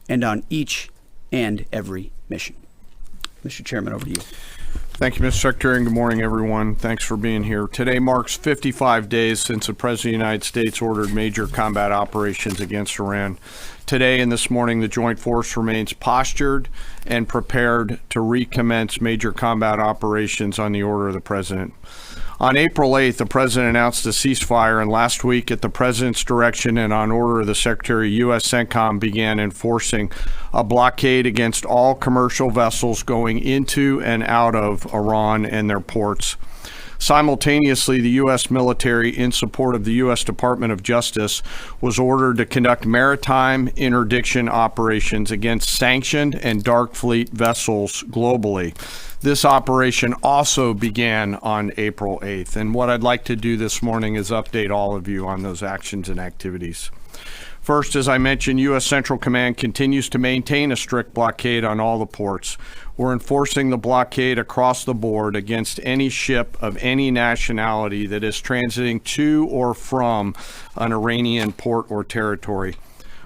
and on each and every mission. Mr. Chairman, over to you. Thank you, Mr. Secretary, and good morning, everyone. Thanks for being here. Today marks 55 days since the President of the United States ordered major combat operations against Iran. Today and this morning, the Joint Force remains postured and prepared to recommence major combat operations on the order of the President. On April 8th, the president announced a ceasefire, and last week, at the president's direction and on order of the Secretary, U.S. CENTCOM began enforcing a blockade against all commercial vessels going into and out of Iran and their ports. Simultaneously, the U.S. military, in support of the U.S. Department of Justice, was ordered to conduct maritime interdiction operations against sanctioned and dark fleet vessels globally. This operation also began on April 8th. And what I'd like to do this morning is update all of you on those actions and activities. First, as I mentioned, U.S. Central Command continues to maintain a strict blockade on all the ports. We're enforcing the blockade across the board against any ship of any nationality that is transiting to or from an Iranian port or territory.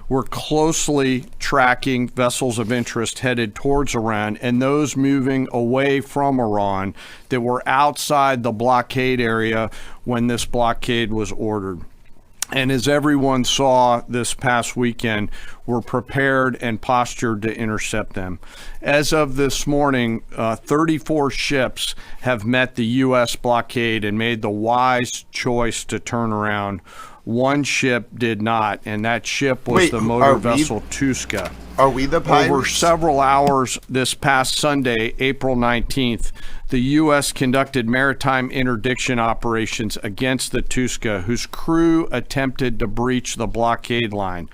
We're closely tracking vessels of interest headed towards Iran and those moving away from Iran that were outside the blockade area when this blockade was ordered. And as everyone saw this past weekend, we're prepared and postured to intercept them. As of this morning, 34 ships have met the U.S. blockade and made the wise choice to turn around. One ship did not, and that ship was the motor vessel Tuska. Are we the pirates? Over several hours this past Sunday, April 19th, the U.S. conducted maritime interdiction operations against the Tuska, whose crew attempted to breach the blockade line.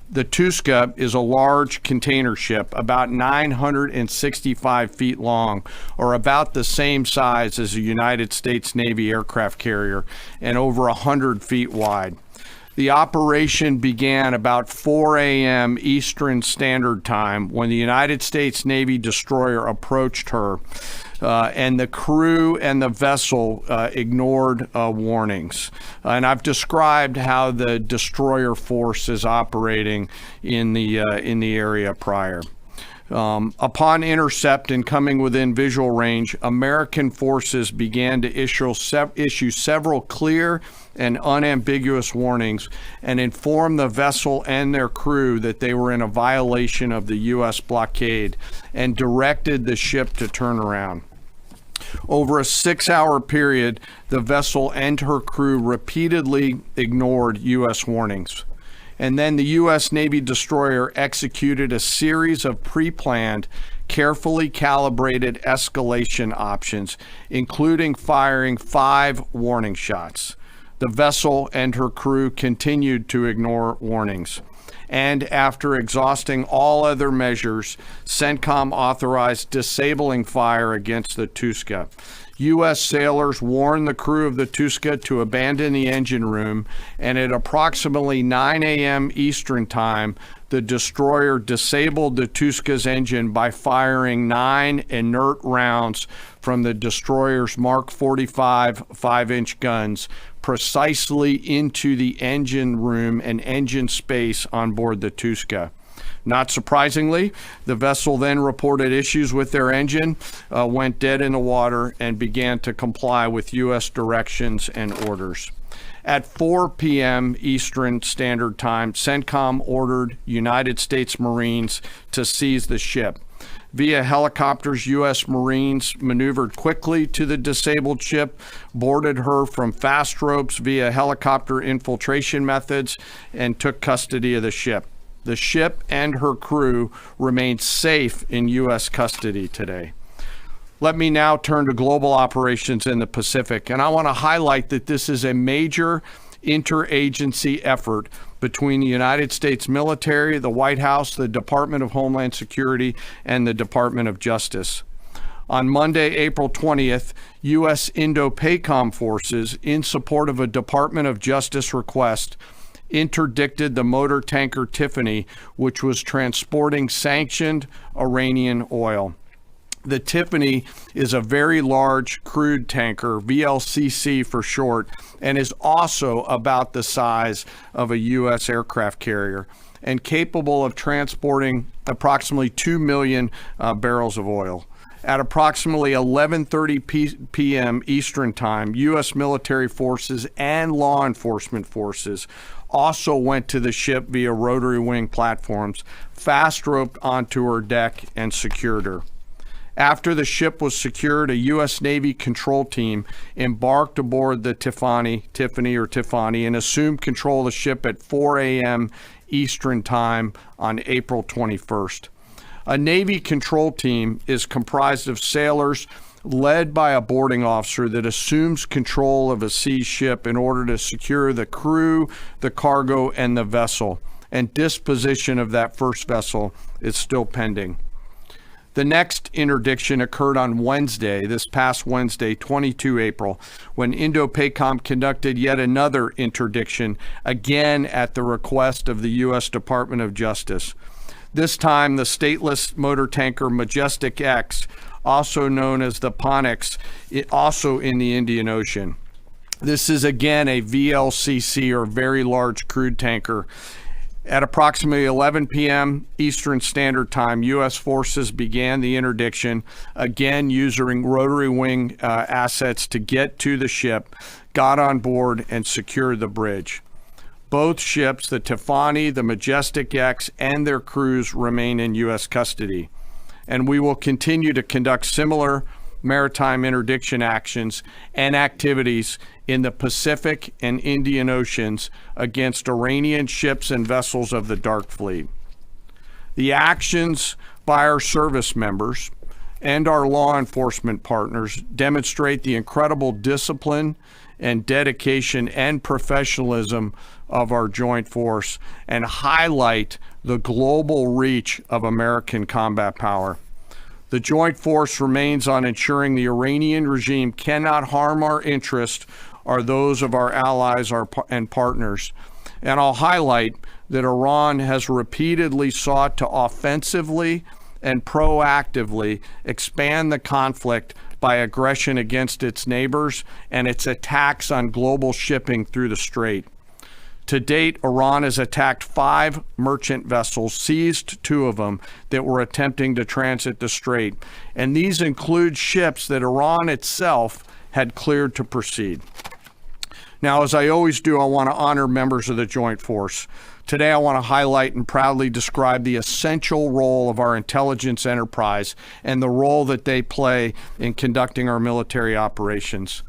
The Tuska is a large container ship, about 965 feet long, or about the same size as a United States Navy aircraft carrier, and over 100 feet wide. The operation began about 4 a.m. Eastern Standard Time when the United States Navy destroyer approached her, and the crew and the vessel ignored warnings. And I've described how the destroyer force is operating in the area prior. Upon intercept and coming within visual range, American forces began to issue several clear and unambiguous warnings and inform the vessel and their crew that they were in a violation of the U.S. blockade and directed the ship to turn around. Over a 6-hour period, the vessel and her crew repeatedly ignored U.S. warnings. And then the U.S. Navy destroyer executed a series of pre-planned, carefully calibrated escalation options, including firing 5 warning shots. The vessel and her crew continued to ignore warnings. And after exhausting all other measures, CENTCOM authorized disabling fire against the Tuska. U.S. sailors warned the crew of the Tuska to abandon the engine room, and at approximately 9 a.m. Eastern Time, the destroyer disabled the Tuska's engine by firing 9 inert rounds from the destroyer's Mark 45 5-inch guns precisely into the engine room and engine space on board the Tuska. Not surprisingly, the vessel then reported issues with their engine, went dead in the water, and began to comply with U.S. directions and orders. At 4 p.m. Eastern Standard Time, CENTCOM ordered United States Marines to seize the ship. Via helicopters, U.S. Marines maneuvered quickly to the disabled ship, boarded her from fast ropes via helicopter infiltration methods, and took custody of the ship. The ship and her crew remain safe in U.S. custody today. Let me now turn to global operations in the Pacific, and I want to highlight that this is a major interagency effort between the United States military, the White House, the Department of Homeland Security, and the Department of Justice. On Monday, April 20th, U.S. Indo-PACOM forces, in support of a Department of Justice request, interdicted the motor tanker Tiffany, which was transporting sanctioned Iranian oil. The Tiffany is a very large crude tanker, VLCC for short, and is also about the size of a U.S. aircraft carrier and capable of transporting approximately 2 million barrels of oil. At approximately 11:30 p.m. Eastern Time, U.S. military forces and law enforcement forces also went to the ship via rotary wing platforms, fast roped onto her deck, and secured her. After the ship was secured, a U.S. Navy control team embarked aboard the Tiffany, and assumed control of the ship at 4 a.m. Eastern Time on April 21st. A Navy control team is comprised of sailors led by a boarding officer that assumes control of a sea ship in order to secure the crew, the cargo, and the vessel. And disposition of that first vessel is still pending. The next interdiction occurred on Wednesday, this past Wednesday, 22 April, when INDOPACOM conducted yet another interdiction, again at the request of the U.S. Department of Justice. This time, the stateless motor tanker Majestic X, also known as the Ponyx, also in the Indian Ocean. This is again a VLCC, or very large crude tanker. At approximately 11 p.m. Eastern Standard Time, U.S. forces began the interdiction, again using rotary wing assets to get to the ship, got on board, and secured the bridge. Both ships, the Tiffany, the Majestic X, and their crews remain in U.S. custody. And we will continue to conduct similar maritime interdiction actions and activities in the Pacific and Indian Oceans against Iranian ships and vessels of the Dark Fleet. The actions by our service members and our law enforcement partners demonstrate the incredible discipline and dedication and professionalism of our joint force and highlight the global reach of American combat power. The joint force remains on ensuring the Iranian regime cannot harm our interests or those of our allies and partners. And I'll highlight that Iran has repeatedly sought to offensively and proactively expand the conflict by aggression against its neighbors and its attacks on global shipping through the Strait. To date, Iran has attacked 5 merchant vessels, seized 2 of them that were attempting to transit the Strait. And these include ships that Iran itself had cleared to proceed. Now, as I always do, I want to honor members of the Joint Force. Today, I want to highlight and proudly describe the essential role of our intelligence enterprise and the role that they play in conducting our military operations.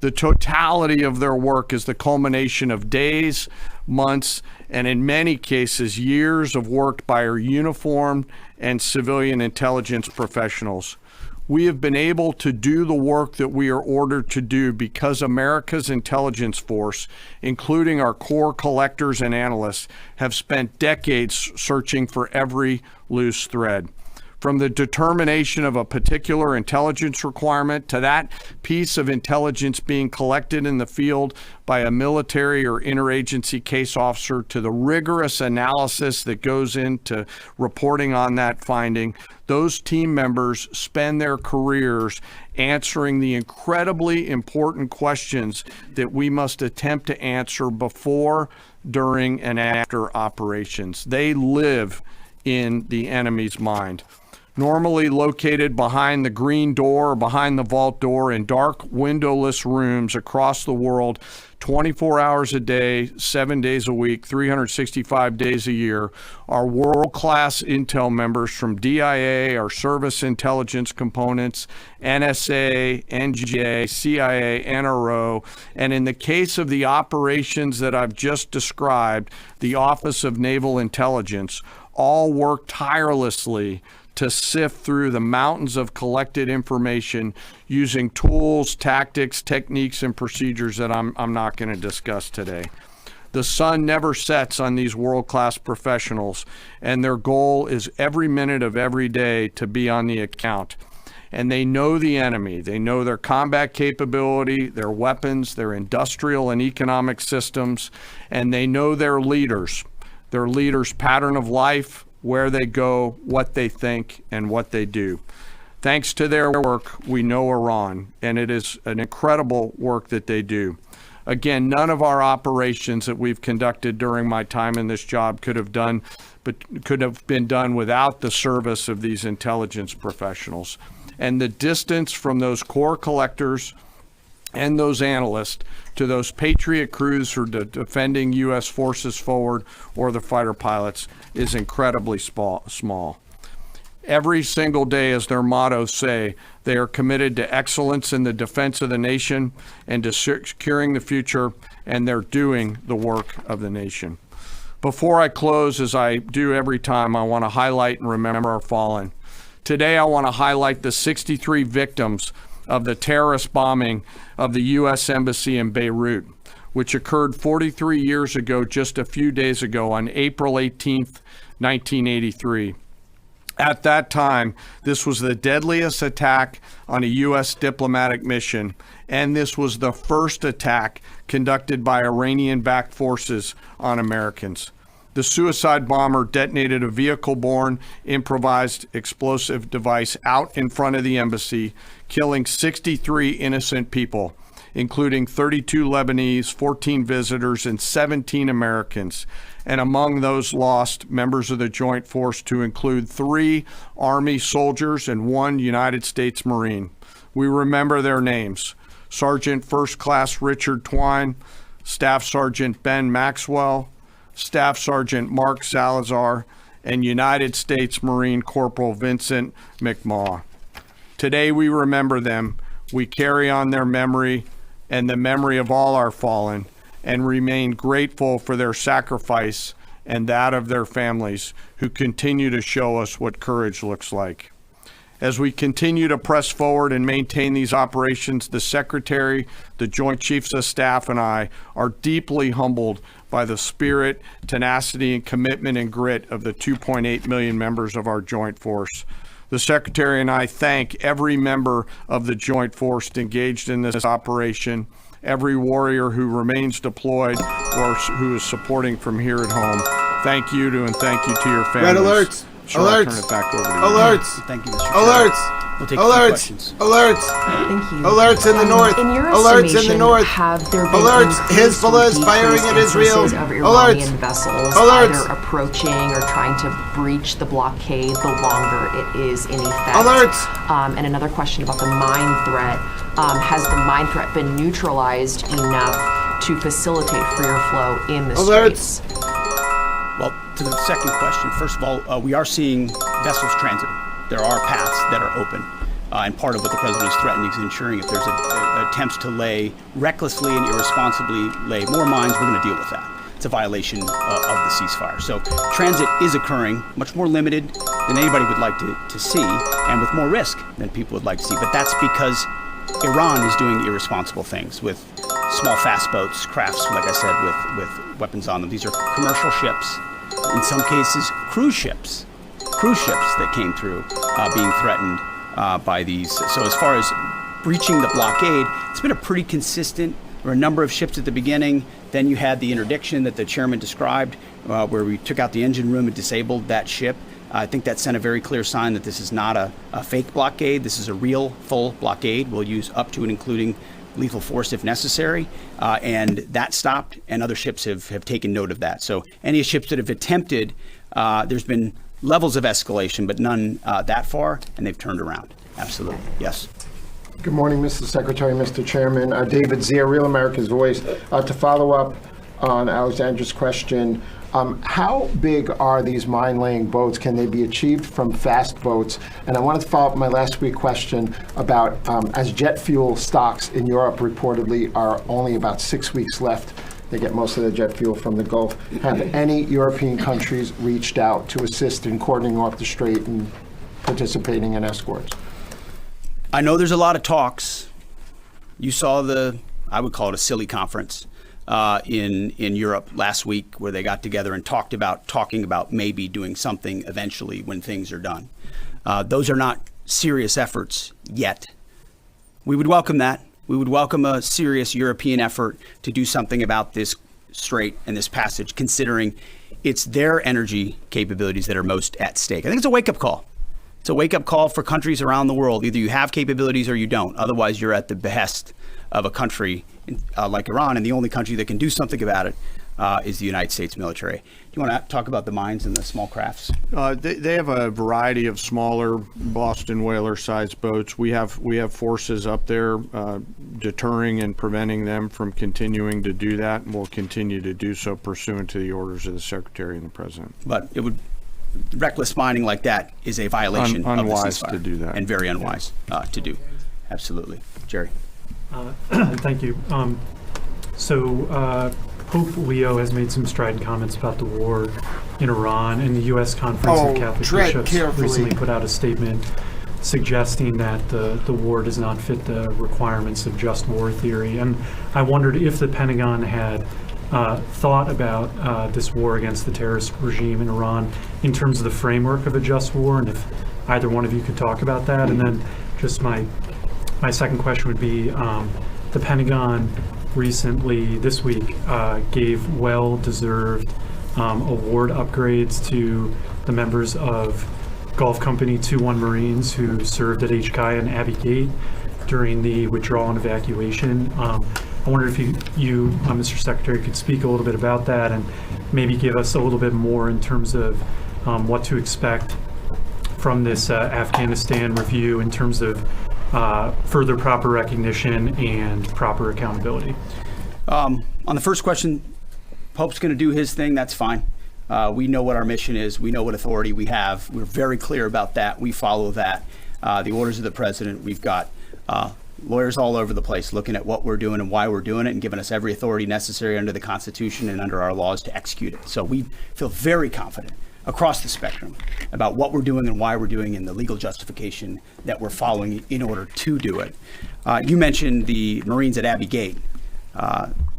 The totality of their work is the culmination of days, months, and in many cases, years of work by our uniformed and civilian intelligence professionals. We have been able to do the work that we are ordered to do because America's intelligence force, including our core collectors and analysts, have spent decades searching for every loose thread. From the determination of a particular intelligence requirement to that piece of intelligence being collected in the field by a military or interagency case officer, to the rigorous analysis that goes into reporting on that finding, those team members spend their careers answering the incredibly important questions that we must attempt to answer before, during, and after operations. They live in the enemy's mind. Normally located behind the green door or behind the vault door in dark windowless rooms across the world, 24 hours a day, 7 days a week, 365 days a year, are world-class intel members from DIA, our service intelligence components, NSA, NGA, CIA, NRO, and in the case of the operations that I've just described, the Office of Naval Intelligence, all work tirelessly to sift through the mountains of collected information using tools, tactics, techniques, and procedures that I'm not going to discuss today. The sun never sets on these world-class professionals, and their goal is every minute of every day to be on the account. And they know the enemy. They know their combat capability, their weapons, their industrial and economic systems, and they know their leaders' pattern of life, where they go, what they think, and what they do. Thanks to their work, we know Iran, and it is an incredible work that they do. Again, none of our operations that we've conducted during my time in this job could have been done without the service of these intelligence professionals. And the distance from those core collectors and those analysts to those Patriot crews who are defending U.S. forces forward or the fighter pilots is incredibly small. Every single day, as their mottos say, they are committed to excellence in the defense of the nation and to securing the future, and they're doing the work of the nation. Before I close, as I do every time, I want to highlight and remember our fallen. Today, I want to highlight the 63 victims of the terrorist bombing of the U.S. Embassy in Beirut, which occurred 43 years ago, just a few days ago, on April 18th, 1983. At that time, this was the deadliest attack on a U.S. diplomatic mission, and this was the first attack conducted by Iranian-backed forces on Americans. The suicide bomber detonated a vehicle-borne improvised explosive device out in front of the embassy, killing 63 innocent people, including 32 Lebanese, 14 visitors, and 17 Americans. And among those lost, members of the Joint Force to include 3 Army soldiers and 1 United States Marine. We remember their names: Sergeant First Class Richard Twine, Staff Sergeant Ben Maxwell, Staff Sergeant Mark Salazar, and United States Marine Corporal Vincent McMaw. Today we remember them. We carry on their memory and the memory of all our fallen, and remain grateful for their sacrifice and that of their families, who continue to show us what courage looks like. As we continue to press forward and maintain these operations, the Secretary, the Joint Chiefs of Staff, and I are deeply humbled by the spirit, tenacity, and commitment and grit of the 2.8 million members of our Joint Force. The Secretary and I thank every member of the Joint Force engaged in this operation, every warrior who remains deployed or who is supporting from here at home. Thank you to, and thank you to your families. Red alerts! Sure, alerts! I'll turn it back over to you. Alerts! Thank you, Mr. Chair. Alerts! We'll take a few Alerts! questions. Alerts! Thank you. Alerts in the north! In your Alerts in the estimation, north! have there been Alerts! increased or Hezbollah is firing at decreased Israel! instances of Iranian Alerts! vessels Alerts! either approaching or trying to breach the blockade the longer it is in effect? Alerts! And another question about the mine threat. Has the mine threat been neutralized enough to facilitate freer flow in the Alerts! straits? Well, to the second question, first of all, we are seeing vessels transiting. There are paths that are open. And part of what the president is threatening is ensuring if there's attempts to recklessly and irresponsibly lay more mines, we're going to deal with that. It's a violation of the ceasefire. So transit is occurring, much more limited than anybody would like to see, and with more risk than people would like to see. But that's because Iran is doing irresponsible things with small fast boats, crafts, like I said, with weapons on them. These are commercial ships, in some cases cruise ships that came through being threatened by these. So as far as breaching the blockade, it's been a pretty consistent. There were a number of ships at the beginning. Then you had the interdiction that the chairman described, where we took out the engine room and disabled that ship. I think that sent a very clear sign that this is not a fake blockade. This is a real, full blockade. We'll use up to and including lethal force if necessary. And that stopped, and other ships have taken note of that. So any ships that have attempted, there's been levels of escalation, but none that far, and they've turned around. Absolutely. Yes. Good morning, Mr. Secretary, Mr. Chairman. David Zier, Real America's Voice. To follow up on Alexandra's question, how big are these mine-laying boats? Can they be achieved from fast boats? And I wanted to follow up my last week question about as jet fuel stocks in Europe reportedly are only about 6 weeks left. They get most of their jet fuel from the Gulf. Have any European countries reached out to assist in cordoning off the strait and participating in escorts? I know there's a lot of talks. You saw I would call it a silly conference in Europe last week, where they got together and talking about maybe doing something eventually when things are done. Those are not serious efforts yet. We would welcome that. We would welcome a serious European effort to do something about this strait and this passage, considering it's their energy capabilities that are most at stake. I think it's a wake-up call. It's a wake-up call for countries around the world. Either you have capabilities or you don't. Otherwise, you're at the behest of a country like Iran, and the only country that can do something about it is the United States military. Do you want to talk about the mines and the small crafts? They have a variety of smaller Boston whaler-sized boats. We have forces up there deterring and preventing them from continuing to do that, and we'll continue to do so pursuant to the orders of the Secretary and the President. But it would reckless mining like that is a violation of the Unwise ceasefire. to do that. And very unwise to do. Absolutely. Jerry. Thank you. Pope Leo has made some strident comments about the war in Iran, and the U.S. Conference of Catholic tread Bishops carefully. recently put out a statement suggesting that the war does not fit the requirements of just war theory. And I wondered if the Pentagon had thought about this war against the terrorist regime in Iran in terms of the framework of a just war, and if either one of you could talk about that. And then just my second question would be, the Pentagon recently, this week, gave well-deserved award upgrades to the members of Gulf Company 2-1 Marines who served at HKIA and Abbey Gate during the withdrawal and evacuation. I wonder if you, Mr. Secretary, could speak a little bit about that and maybe give us a little bit more in terms of what to expect from this Afghanistan review in terms of further proper recognition and proper accountability. On the first question, Pope's going to do his thing. That's fine. We know what our mission is. We know what authority we have. We're very clear about that. We follow that. The orders of the president. We've got lawyers all over the place looking at what we're doing and why we're doing it and giving us every authority necessary under the Constitution and under our laws to execute it. So we feel very confident across the spectrum about what we're doing and why we're doing and the legal justification that we're following in order to do it. You mentioned the Marines at Abbey Gate.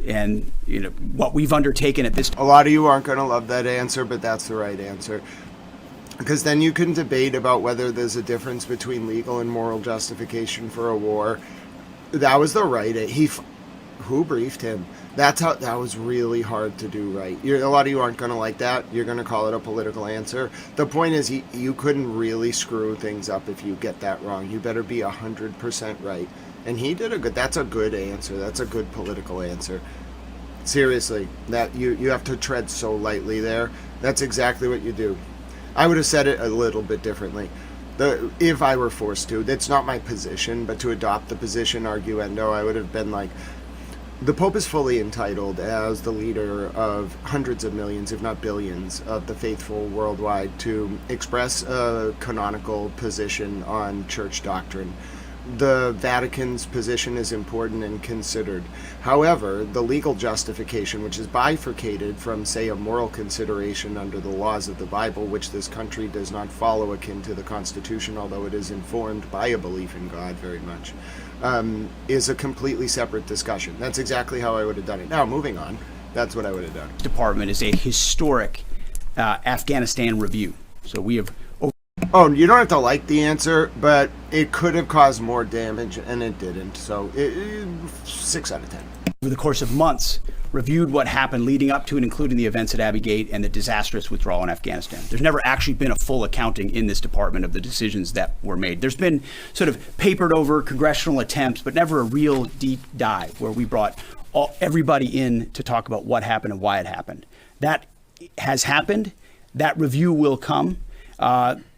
And what we've undertaken at this. A lot of you aren't going to love that answer, but that's the right answer. Because then you can debate about whether there's a difference between legal and moral justification for a war. That was the right. Who briefed him? That was really hard to do right. A lot of you aren't going to like that. You're going to call it a political answer. The point is, you couldn't really screw things up if you get that wrong. You better be 100% right. And he did that's a good answer. That's a good political answer. Seriously, that you have to tread so lightly there. That's exactly what you do. I would have said it a little bit differently. If I were forced to, that's not my position, but to adopt the position arguendo, I would have been like, the Pope is fully entitled as the leader of hundreds of millions, if not billions, of the faithful worldwide to express a canonical position on church doctrine. The Vatican's position is important and considered. However, the legal justification, which is bifurcated from, say, a moral consideration under the laws of the Bible, which this country does not follow akin to the Constitution, although it is informed by a belief in God very much, is a completely separate discussion. That's exactly how I would have done it. Now, moving on, that's what I would have done. Department is a historic Afghanistan review. So we have. Oh, you don't have to like the answer, but it could have caused more damage, and it didn't. So, 6 out of 10. Over the course of months, reviewed what happened leading up to and including the events at Abbey Gate and the disastrous withdrawal in Afghanistan. There's never actually been a full accounting in this department of the decisions that were made. There's been sort of papered over congressional attempts, but never a real deep dive where we brought everybody in to talk about what happened and why it happened. That has happened. That review will come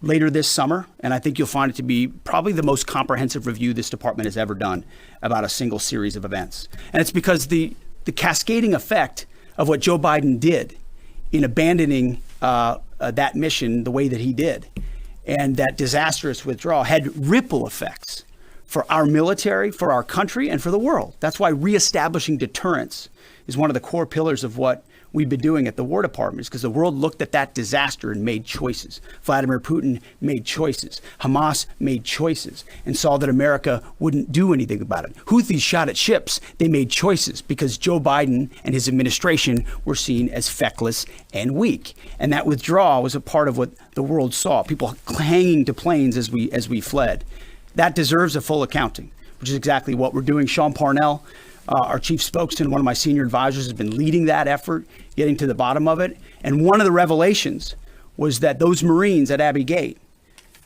later this summer, and I think you'll find it to be probably the most comprehensive review this department has ever done about a single series of events. And it's because the cascading effect of what Joe Biden did in abandoning that mission the way that he did and that disastrous withdrawal had ripple effects for our military, for our country, and for the world. That's why reestablishing deterrence is one of the core pillars of what we've been doing at the War Department, is because the world looked at that disaster and made choices. Vladimir Putin made choices. Hamas made choices and saw that America wouldn't do anything about it. Houthis shot at ships. They made choices because Joe Biden and his administration were seen as feckless and weak. And that withdrawal was a part of what the world saw, people hanging to planes as we fled. That deserves a full accounting, which is exactly what we're doing. Sean Parnell, our chief spokesman, one of my senior advisors, has been leading that effort, getting to the bottom of it. And one of the revelations was that those Marines at Abbey Gate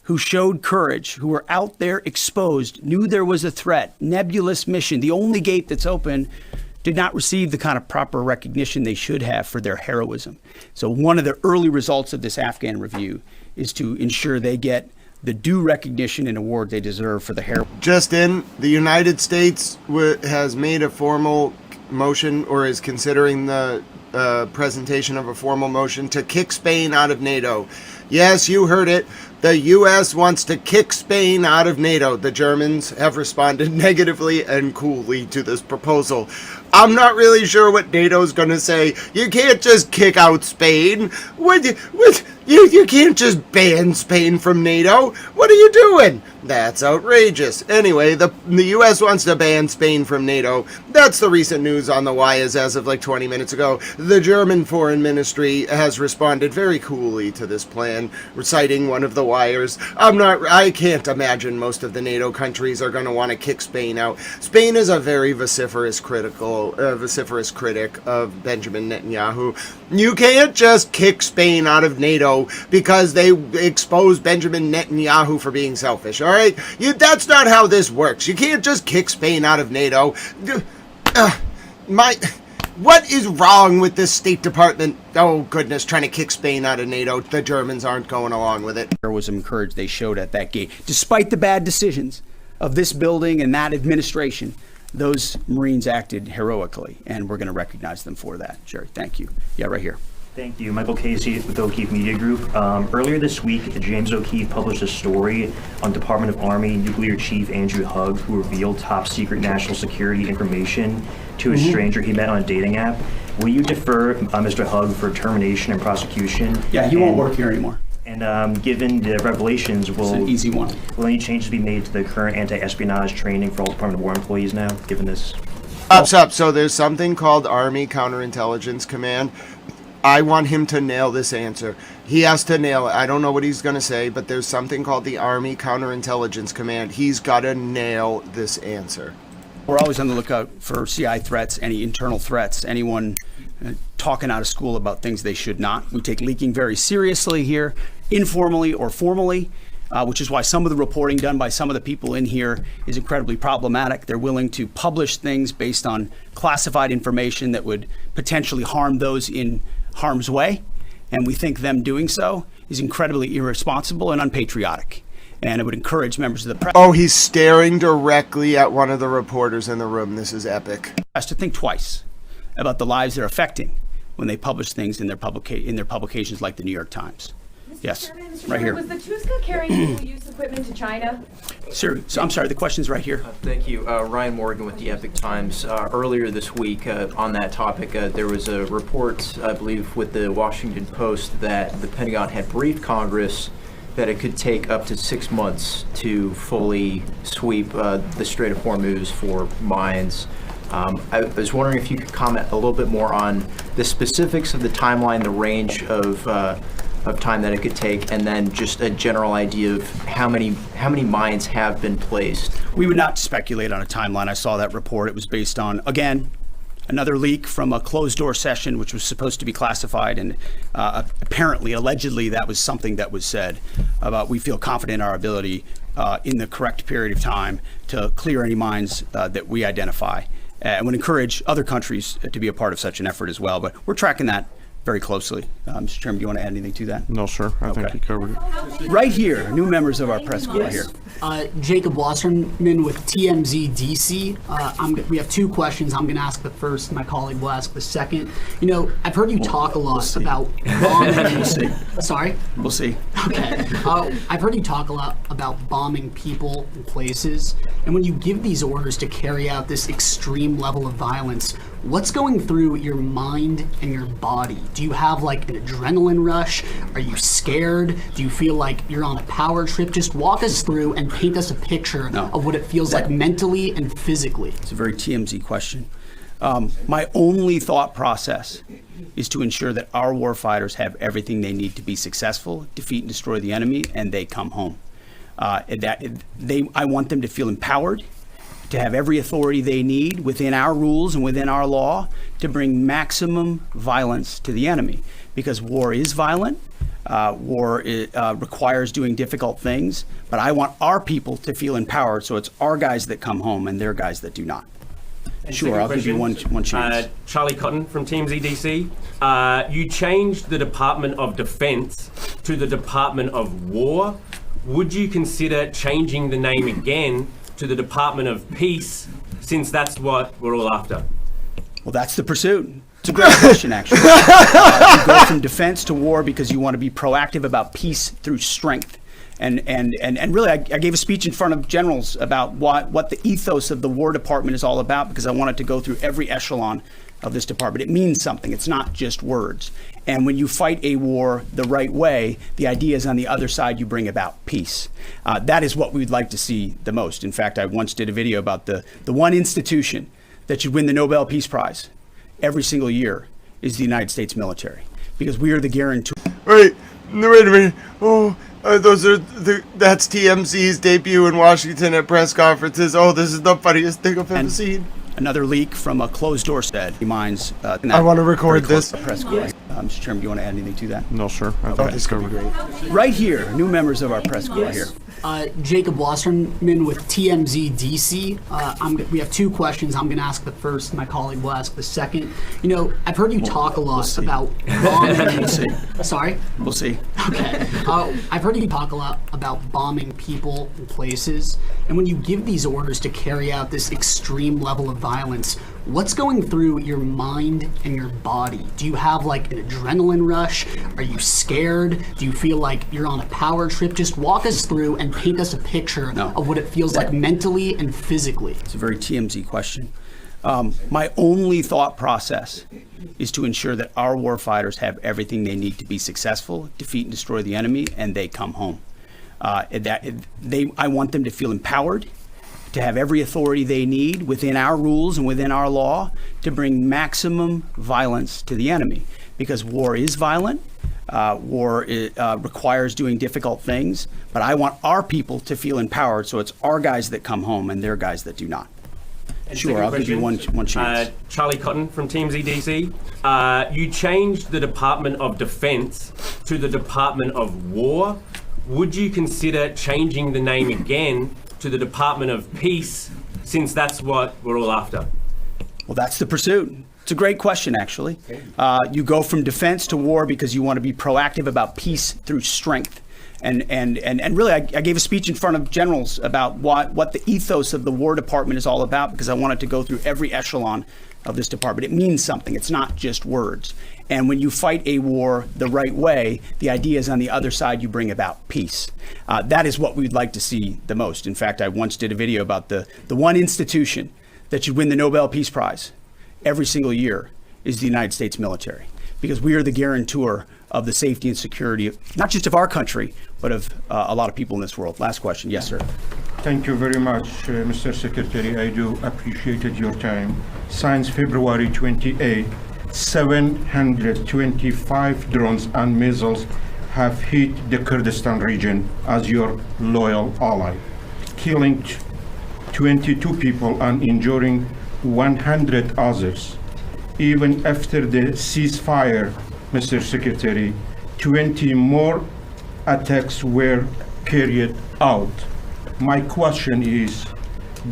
who showed courage, who were out there exposed, knew there was a threat, nebulous mission, the only gate that's open, did not receive the kind of proper recognition they should have for their heroism. So one of the early results of this Afghan review is to ensure they get the due recognition and award they deserve for the heroism. Just in, the United States has made a formal motion, or is considering the presentation of a formal motion to kick Spain out of NATO. Yes, you heard it. The U.S. wants to kick Spain out of NATO. The Germans have responded negatively and coolly to this proposal. I'm not really sure what NATO's going to say. You can't just kick out Spain. You can't just ban Spain from NATO. What are you doing? That's outrageous. Anyway, the U.S. wants to ban Spain from NATO. That's the recent news on the wires as of like 20 minutes ago. The German Foreign Ministry has responded very coolly to this plan, reciting one of the wires. I can't imagine most of the NATO countries are going to want to kick Spain out. Spain is a very vociferous critic of Benjamin Netanyahu. You can't just kick Spain out of NATO because they expose Benjamin Netanyahu for being selfish, all right? That's not how this works. You can't just kick Spain out of NATO. What is wrong with this State Department? Oh, goodness, trying to kick Spain out of NATO. The Germans aren't going along with it. There was some courage they showed at that gate. Despite the bad decisions of this building and that administration, those Marines acted heroically, and we're going to recognize them for that. Jerry, thank you. Yeah, right here. Thank you. Michael Casey with O'Keefe Media Group. Earlier this week, James O'Keefe published a story on Department of Army Nuclear Chief Andrew Hugg, who revealed top secret national security information to a stranger he met on a dating app. Will you defer Mr. Hugg for termination and prosecution? Yeah, he won't work here anymore. And given the revelations, It's an easy one. will any changes be made to the current anti-espionage training for all Department of War employees now, given this? Up. So there's something called Army Counterintelligence Command. I want him to nail this answer. He has to nail it. I don't know what he's going to say, but there's something called the Army Counterintelligence Command. He's got to nail this answer. We're always on the lookout for CI threats, any internal threats, anyone talking out of school about things they should not. We take leaking very seriously here, informally or formally, which is why some of the reporting done by some of the people in here is incredibly problematic. They're willing to publish things based on classified information that would potentially harm those in harm's way, and we think them doing so is incredibly irresponsible and unpatriotic. And I would encourage members of the press. Oh, he's staring directly at one of the reporters in the room. This is epic. To think twice about the lives they're affecting when they publish things in their publications like the New York Times. Yes, right here. Was the Tuska carrying single-use equipment to China? Sir, so I'm sorry, the question's right here. Thank you. Ryan Morgan with the Epic Times. Earlier this week, on that topic, there was a report, I believe, with the Washington Post that the Pentagon had briefed Congress that it could take up to 6 months to fully sweep the Strait of Hormuz for mines. I was wondering if you could comment a little bit more on the specifics of the timeline, the range of time that it could take, and then just a general idea of how many mines have been placed. We would not speculate on a timeline. I saw that report. It was based on, again, another leak from a closed-door session, which was supposed to be classified, and allegedly, that was something that was said about we feel confident in our ability in the correct period of time to clear any mines that we identify. And would encourage other countries to be a part of such an effort as well. But we're tracking that very closely. Mr. Chairman, do you want to add anything to that? No, sir. I think you covered it. Right here, new members of our press corps here. Jacob Wasserman with TMZ DC. We have two questions. I'm going to ask the first. My colleague will ask the second. You know, I've heard you talk a lot about bombing. We'll see. Sorry? We'll see. Okay. I've heard you talk a lot about bombing people and places. And when you give these orders to carry out this extreme level of violence, what's going through your mind and your body? Do you have like an adrenaline rush? Are you scared? Do you feel like you're on a power trip? Just walk us through and paint us a picture of what it feels like mentally and physically. It's a very TMZ question. My only thought process is to ensure that our warfighters have everything they need to be successful, defeat and destroy the enemy, and they come home. I want them to feel empowered, to have every authority they need within our rules and within our law to bring maximum violence to the enemy. Because war is violent, war requires doing difficult things, but I want our people to feel empowered, so it's our guys that come home and their guys that do not. And sure, I'll give you one chance. Charlie Cotton from TMZ DC. You changed the Department of Defense to the Department of War. Would you consider changing the name again to the Department of Peace, since that's what we're all after? Well, that's the pursuit. It's a great question, actually. You go from defense to war because you want to be proactive about peace through strength. And really, I gave a speech in front of generals about what the ethos of the War Department is all about, because I wanted to go through every echelon of this department. It means something. It's not just words. And when you fight a war the right way, the idea is on the other side you bring about peace. That is what we'd like to see the most. In fact, I once did a video about the one institution that should win the Nobel Peace Prize every single year is the United States military, because we are the guarantor. Wait a minute. Oh, that's TMZ's debut in Washington at press conferences. Oh, this is the funniest thing I've ever seen. Another leak from a closed door said reminds. I want to record this. Press corps. Mr. Chairman, do you want to add anything to that? No, sir. This could be great. Right here, new members of our press corps here. Jacob Wasserman with TMZ DC. We have two questions. I'm going to ask the first. My colleague will ask the second. You know, I've heard you talk a lot about bombing. We'll see. Sorry? We'll see. Okay. I've heard you talk a lot about bombing people and places. And when you give these orders to carry out this extreme level of violence, what's going through your mind and your body? Do you have like an adrenaline rush? Are you scared? Do you feel like you're on a power trip? Just walk us through and paint us a picture of what it feels like mentally and physically. It's a very TMZ question. My only thought process is to ensure that our warfighters have everything they need to be successful, defeat and destroy the enemy, and they come home. I want them to feel empowered, to have every authority they need within our rules and within our law to bring maximum violence to the enemy. Because war is violent, war requires doing difficult things, but I want our people to feel empowered, so it's our guys that come home and their guys that do not. And Sure, I'll give you one chance. Charlie Cotton from TMZ DC. You changed the Department of Defense to the Department of War. Would you consider changing the name again to the Department of Peace, since that's what we're all after? Well, that's the pursuit. It's a great question, actually. You go from defense to war because you want to be proactive about peace through strength. And really, I gave a speech in front of generals about what the ethos of the War Department is all about, because I wanted to go through every echelon of this department. It means something. It's not just words. And when you fight a war the right way, the idea is on the other side you bring about peace. That is what we'd like to see the most. In fact, I once did a video about the one institution that should win the Nobel Peace Prize every single year is the United States military, because we are the guarantor of the safety and security of not just of our country, but of a lot of people in this world. Last question. Yes, sir. Thank you very much, Mr. Secretary. I do appreciate your time. Since February 28, 725 drones and missiles have hit the Kurdistan region as your loyal ally, killing 22 people and injuring 100 others. Even after the ceasefire, Mr. Secretary, 20 more attacks were carried out. My question is,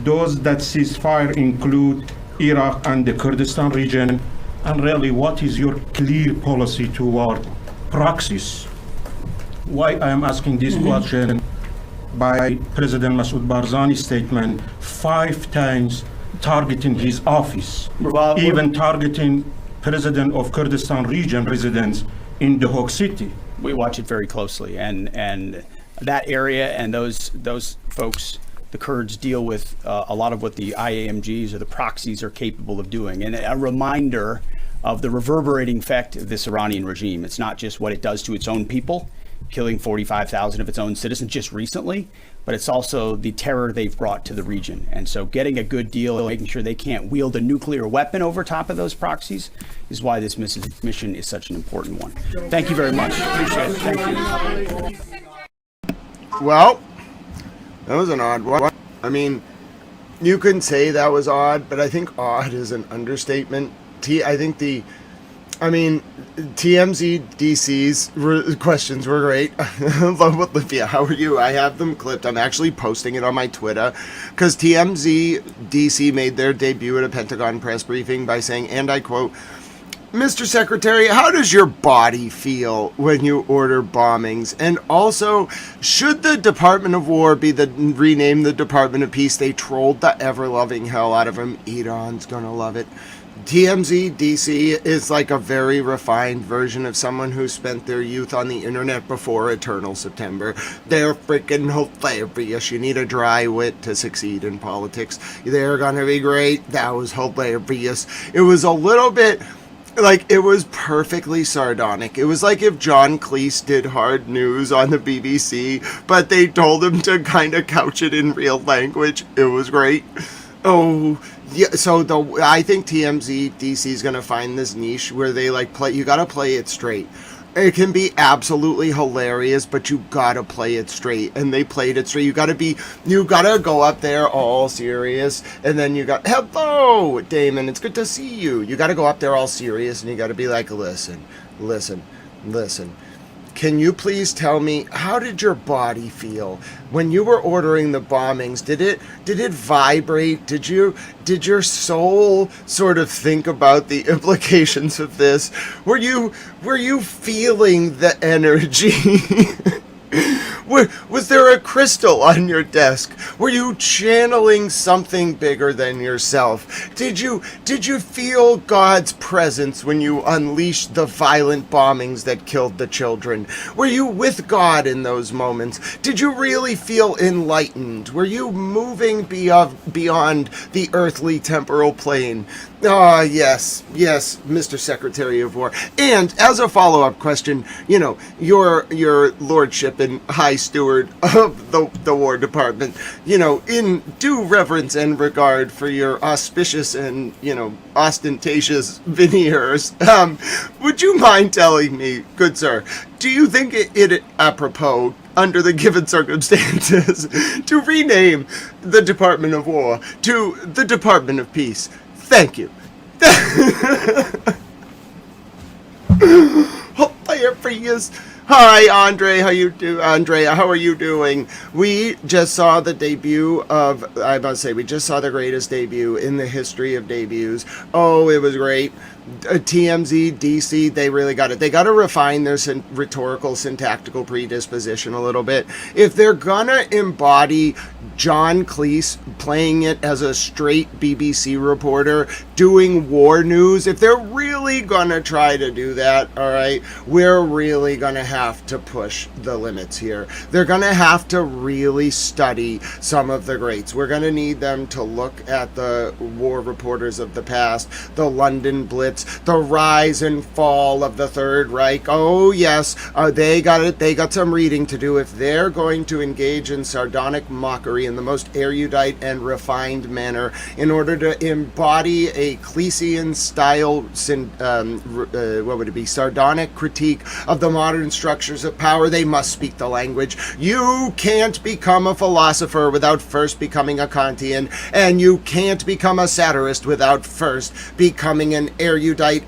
does that ceasefire include Iraq and the Kurdistan region? And really, what is your clear policy toward proxies? Why I am asking this question, by President Masoud Barzani's statement, 5 times targeting his office, even targeting President of Kurdistan region residents in the Hawk City. We watch it very closely, and that area and those folks, the Kurds, deal with a lot of what the IAMGs or the proxies are capable of doing. And a reminder of the reverberating effect of this Iranian regime. It's not just what it does to its own people, killing 45,000 of its own citizens just recently, but it's also the terror they've brought to the region. And so getting a good deal, making sure they can't wield a nuclear weapon over top of those proxies is why this mission is such an important one. Thank you very much. Appreciate it. Thank you. Well, that was an odd one. I mean, you can say that was odd, but I think odd is an understatement. TMZ DC's questions were great. Love Olivia. How are you? I have them clipped. I'm actually posting it on my Twitter because TMZ DC made their debut at a Pentagon press briefing by saying, and I quote, "Mr. Secretary, how does your body feel when you order bombings? And also, should the Department of War be renamed the Department of Peace? They trolled the ever-loving hell out of him. Iran's gonna love it. TMZ DC is like a very refined version of someone who spent their youth on the internet before Eternal September. They're freaking hilarious. You need a dry wit to succeed in politics. They're gonna be great. That was hilarious. It was a little bit like, it was perfectly sardonic. It was like if John Cleese did hard news on the BBC, but they told him to kind of couch it in real language. It was great. Oh, yeah, so I think TMZ DC is going to find this niche where they like play, you got to play it straight. It can be absolutely hilarious, but you got to play it straight. And they played it straight. You got to go up there all serious. And then you got, hello, Damon, it's good to see you. You got to go up there all serious and you got to be like, listen. Can you please tell me, how did your body feel when you were ordering the bombings? Did it vibrate? Did your soul sort of think about the implications of this? Were you feeling the energy? Was there a crystal on your desk? Were you channeling something bigger than yourself? Did you feel God's presence when you unleashed the violent bombings that killed the children? Were you with God in those moments? Did you really feel enlightened? Were you moving beyond the earthly temporal plane? Ah, yes, Mr. Secretary of War. And as a follow-up question, your lordship and high steward of the War Department, in due reverence and regard for your auspicious and, ostentatious veneers, would you mind telling me, good sir, do you think it apropos, under the given circumstances, to rename the Department of War to the Department of Peace? Thank you. Hi, Andrea, how are you doing? We just saw the debut of, we just saw the greatest debut in the history of debuts. Oh, it was great. TMZ, DC, they really got it. They got to refine their rhetorical, syntactical predisposition a little bit. If they're gonna embody John Cleese playing it as a straight BBC reporter, doing war news, if they're really gonna try to do that, all right, we're really gonna have to push the limits here. They're gonna have to really study some of the greats. We're gonna need them to look at the war reporters of the past, the London Blitz, the rise and fall of the Third Reich. Oh yes, they got it. They got some reading to do if they're going to engage in sardonic mockery in the most erudite and refined manner in order to embody a Cleesian style, sardonic critique of the modern structures of power. They must speak the language. You can't become a philosopher without first becoming a Kantian, and you can't become a satirist without first becoming an erudite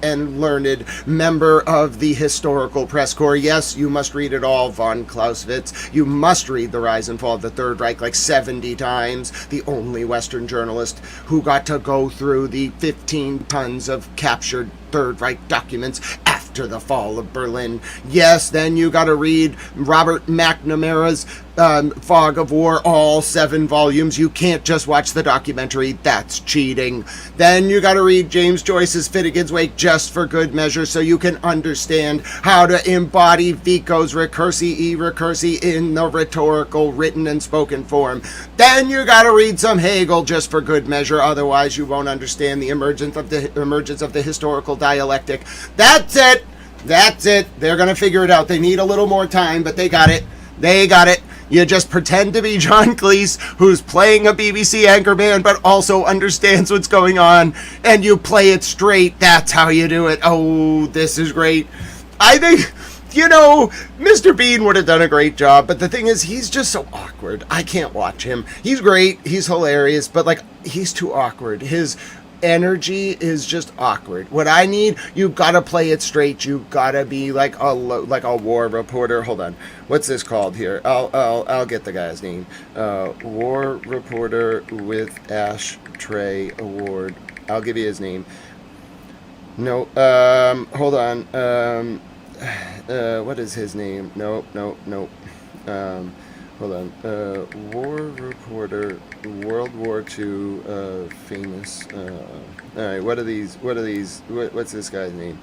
and learned member of the historical press corps. Yes, you must read it all, von Clausewitz. You must read The Rise and Fall of the Third Reich like 70 times. The only Western journalist who got to go through the 15 tons of captured Third Reich documents after the fall of Berlin. Yes, then you got to read Robert McNamara's Fog of War, all 7 volumes. You can't just watch the documentary. That's cheating. Then you got to read James Joyce's Finnegan's Wake just for good measure so you can understand how to embody Vico's recursi in the rhetorical, written and spoken form. Then you got to read some Hegel just for good measure. Otherwise, you won't understand the emergence of the historical dialectic. That's it. They're going to figure it out. They need a little more time, but they got it. You just pretend to be John Cleese, who's playing a BBC anchorman, but also understands what's going on, and you play it straight. That's how you do it. Oh, this is great. I think, Mr. Bean would have done a great job, but the thing is, he's just so awkward. I can't watch him. He's great. He's hilarious, but, he's too awkward. His energy is just awkward. What I need, you gotta play it straight. You gotta be like a war reporter. Hold on, what's this called here? I'll get the guy's name. War reporter with Ashtray Award. I'll give you his name. No, hold on. What is his name? No. Hold on. War reporter World War II famous. All right, what are these? What's this guy's name?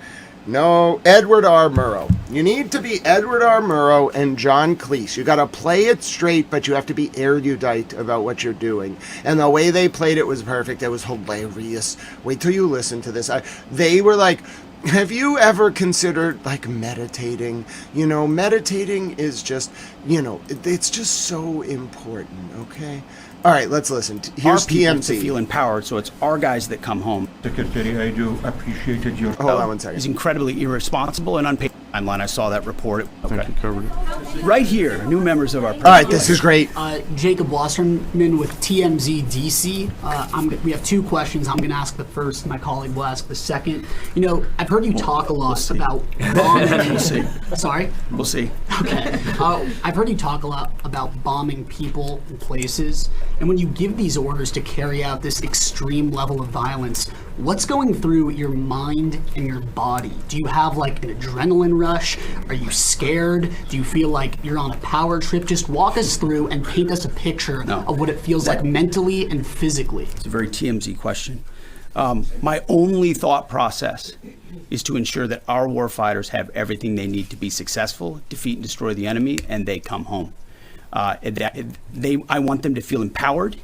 No, Edward R. Murrow. You need to be Edward R. Murrow and John Cleese. You got to play it straight, but you have to be erudite about what you're doing. And the way they played it was perfect. It was hilarious. Wait till you listen to this. They were like, have you ever considered like meditating? You know, meditating is just, you know, it's just so important, okay? All right, let's listen. Here's our people PMC. to feel empowered, so it's our guys that come home. Secretary, I do appreciate your... Hold on one second. He's incredibly irresponsible and unpaid timeline. I saw that report. I think you covered it. Right here, new members of our... All right, this is great. Jacob Wasserman with TMZ DC. We have two questions. I'm going to ask the first. My colleague will ask the second. You know, I've heard you talk a lot about bombing. We'll see. Sorry? We'll see. Okay. I've heard you talk a lot about bombing people and places. And when you give these orders to carry out this extreme level of violence, what's going through your mind and your body? Do you have like an adrenaline rush? Are you scared? Do you feel like you're on a power trip? Just walk us through and paint us a picture of what it feels like mentally and physically. It's a very TMZ question. My only thought process is to ensure that our warfighters have everything they need to be successful, defeat and destroy the enemy, and they come home. I want them to feel empowered,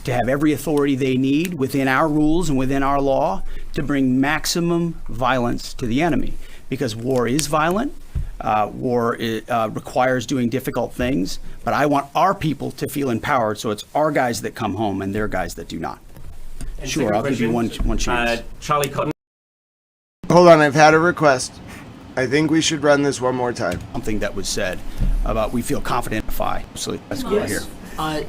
to have every authority they need within our rules and within our law to bring maximum violence to the enemy. Because war is violent, war requires doing difficult things, but I want our people to feel empowered, so it's our guys that come home and their guys that do not. And Sure, I'll give you one chance. Charlie Cotton. Hold on, I've had a request. I think we should run this one more time. Something that was said about we feel confident. So let's go here.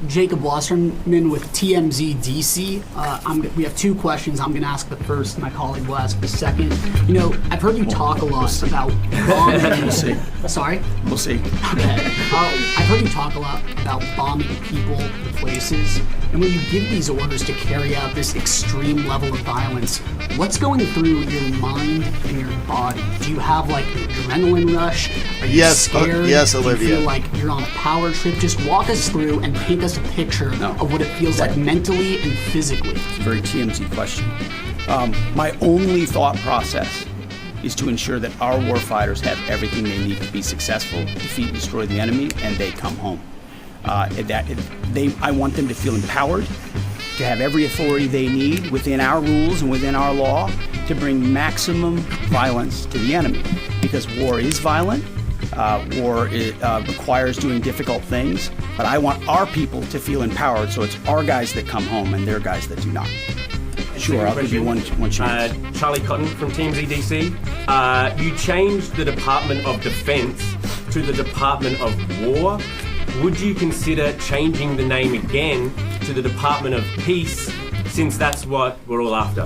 Jacob Wasserman with TMZ DC. We have two questions. I'm going to ask the first. My colleague will ask the second. You know, I've heard you talk a lot about bombing. We'll see. Sorry? We'll see. Okay. I've heard you talk a lot about bombing people and places. And when you give these orders to carry out this extreme level of violence, what's going through your mind and your body? Do you have like an adrenaline rush? Are you scared? Yes, Do you Olivia. feel like you're on a power trip? Just walk us through and paint us a picture of what it feels like mentally and physically. It's a very TMZ question. My only thought process is to ensure that our warfighters have everything they need to be successful, defeat and destroy the enemy, and they come home. I want them to feel empowered, to have every authority they need within our rules and within our law to bring maximum violence to the enemy. Because war is violent, war requires doing difficult things, but I want our people to feel empowered, so it's our guys that come home and their guys that do not. Sure, I'll give you one chance. Charlie Cotton from TMZ DC. You changed the Department of Defense to the Department of War. Would you consider changing the name again to the Department of Peace, since that's what we're all after?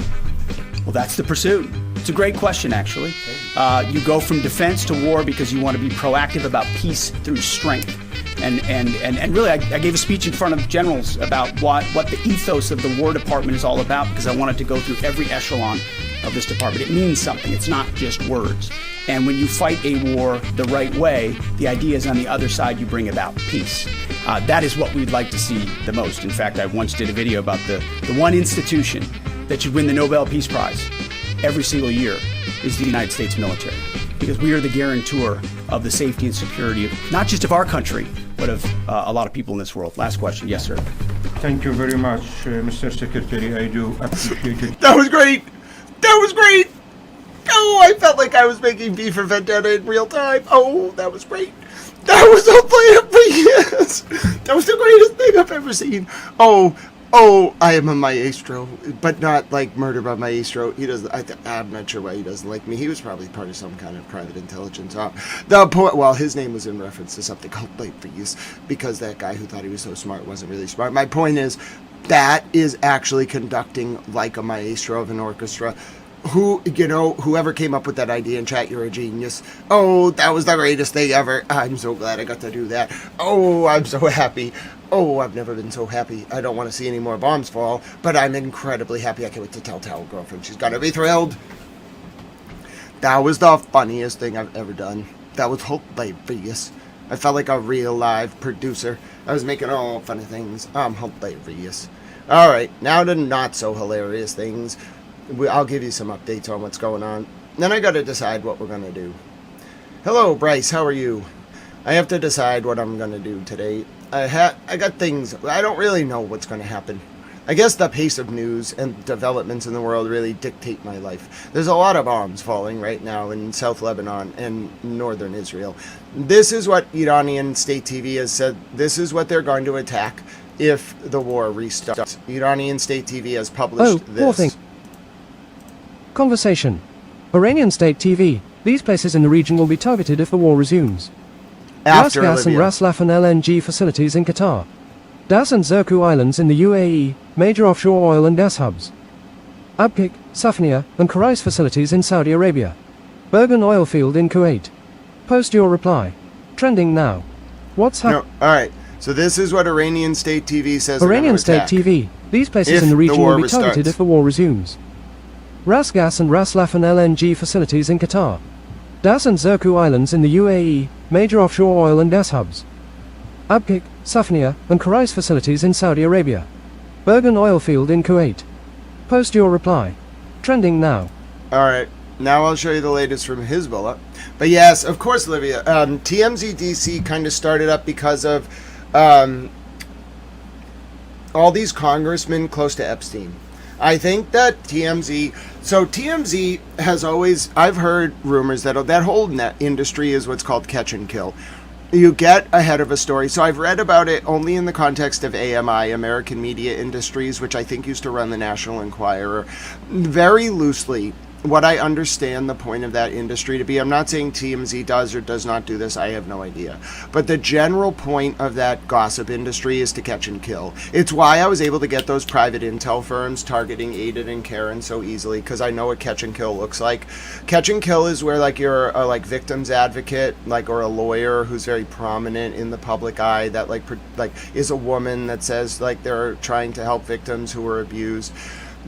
Well, that's the pursuit. It's a great question, actually. You go from defense to war because you want to be proactive about peace through strength. And really, I gave a speech in front of generals about what the ethos of the War Department is all about, because I wanted to go through every echelon of this department. It means something. It's not just words. And when you fight a war the right way, the idea is on the other side you bring about peace. That is what we'd like to see the most. In fact, I once did a video about the one institution that should win the Nobel Peace Prize every single year is the United States military, because we are the guarantor of the safety and security of not just of our country, but of a lot of people in this world. Last question. Yes, sir. Thank you very much, Mr. Secretary. I do appreciate it. That was great. That was great. Oh, I felt like I was making V for Vendetta in real time. Oh, that was great. That was hilarious. That was the greatest thing I've ever seen. Oh, I am a maestro, but not like Murder by Maestro. He doesn't. I'm not sure why he doesn't like me. He was probably part of some kind of private intelligence op. Well, his name was in reference to something called Late Fees, because that guy who thought he was so smart wasn't really smart. My point is, that is actually conducting like a maestro of an orchestra. Whoever came up with that idea in chat, you're a genius. Oh, that was the greatest thing ever. I'm so glad I got to do that. Oh, I'm so happy. Oh, I've never been so happy. I don't want to see any more bombs fall, but I'm incredibly happy. I can't wait to tell girlfriend. She's gonna be thrilled. That was the funniest thing I've ever done. That was hilarious. I felt like a real live producer. I was making all funny things. Hilarious. All right, now to not so hilarious things. I'll give you some updates on what's going on. Then I got to decide what we're going to do. Hello, Bryce. How are you? I have to decide what I'm going to do today. I got things. I don't really know what's going to happen. I guess the pace of news and developments in the world really dictate my life. There's a lot of bombs falling right now in South Lebanon and northern Israel. This is what Iranian state TV has said. This is what they're going to attack if the war restarts. Iranian state TV has published this. Poor thing. Conversation. Iranian state TV. These places in the region will be targeted if the war resumes. After Ras Gas and Libya. Ras Laffan LNG facilities in Qatar. Das and Zirku Islands in the UAE, major offshore oil and gas hubs. Abqaiq, Safaniya, and Khurais facilities in Saudi Arabia. Bergen oil field in Kuwait. Post your reply. Trending now. What's happening? No, all right. So this is what Iranian state TV says. they're Iranian gonna state attack. TV. These places If in the the region war will be targeted restarts. if the war resumes. Ras Gas and Ras Laffan LNG facilities in Qatar. Das and Zirku Islands in the UAE, major offshore oil and gas hubs. Abqaiq, Safaniya, and Khurais facilities in Saudi Arabia. Bergen oil field in Kuwait. Post your reply. Trending now. All right. Now I'll show you the latest from Hezbollah. But yes, of course, Livia. TMZ DC kind of started up because of all these congressmen close to Epstein. I think that TMZ has always, I've heard rumors that that whole net industry is what's called catch and kill. You get ahead of a story. So I've read about it only in the context of AMI, American Media Industries, which I think used to run the National Enquirer. Very loosely, what I understand the point of that industry to be, I'm not saying TMZ does or does not do this, I have no idea. But the general point of that gossip industry is to catch and kill. It's why I was able to get those private intel firms targeting Aiden and Karen so easily, because I know what catch and kill looks like. Catch and kill is where like you're a like victim's advocate, like, or a lawyer who's very prominent in the public eye that like is a woman that says like they're trying to help victims who were abused.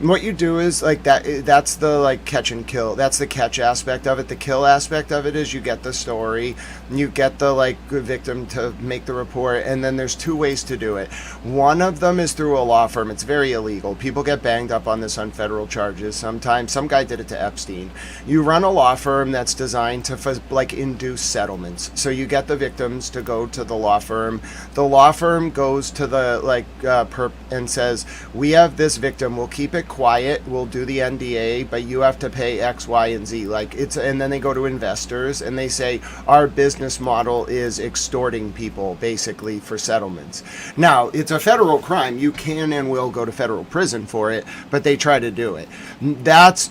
What you do is like that's the like catch and kill. That's the catch aspect of it. The kill aspect of it is you get the story, you get the like victim to make the report, and then there's two ways to do it. One of them is through a law firm. It's very illegal. People get banged up on this on federal charges. Sometimes some guy did it to Epstein. You run a law firm that's designed to like induce settlements. So you get the victims to go to the law firm. The law firm goes to the like perp and says, we have this victim. We'll keep it quiet, we'll do the NDA, but you have to pay X, Y, and Z. Like it's, and then they go to investors and they say our business model is extorting people basically for settlements. Now it's a federal crime. You can and will go to federal prison for it, but they try to do it. That's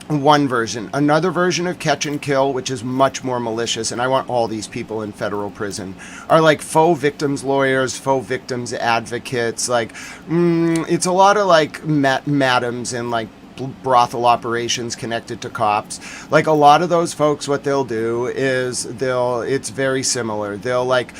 one version. Another version of catch and kill, which is much more malicious, and I want all these people in federal prison, are like faux victims lawyers, faux victims advocates. Like, it's a lot of like madams and like brothel operations connected to cops. Like a lot of those folks, what they'll do is it's very similar. They'll like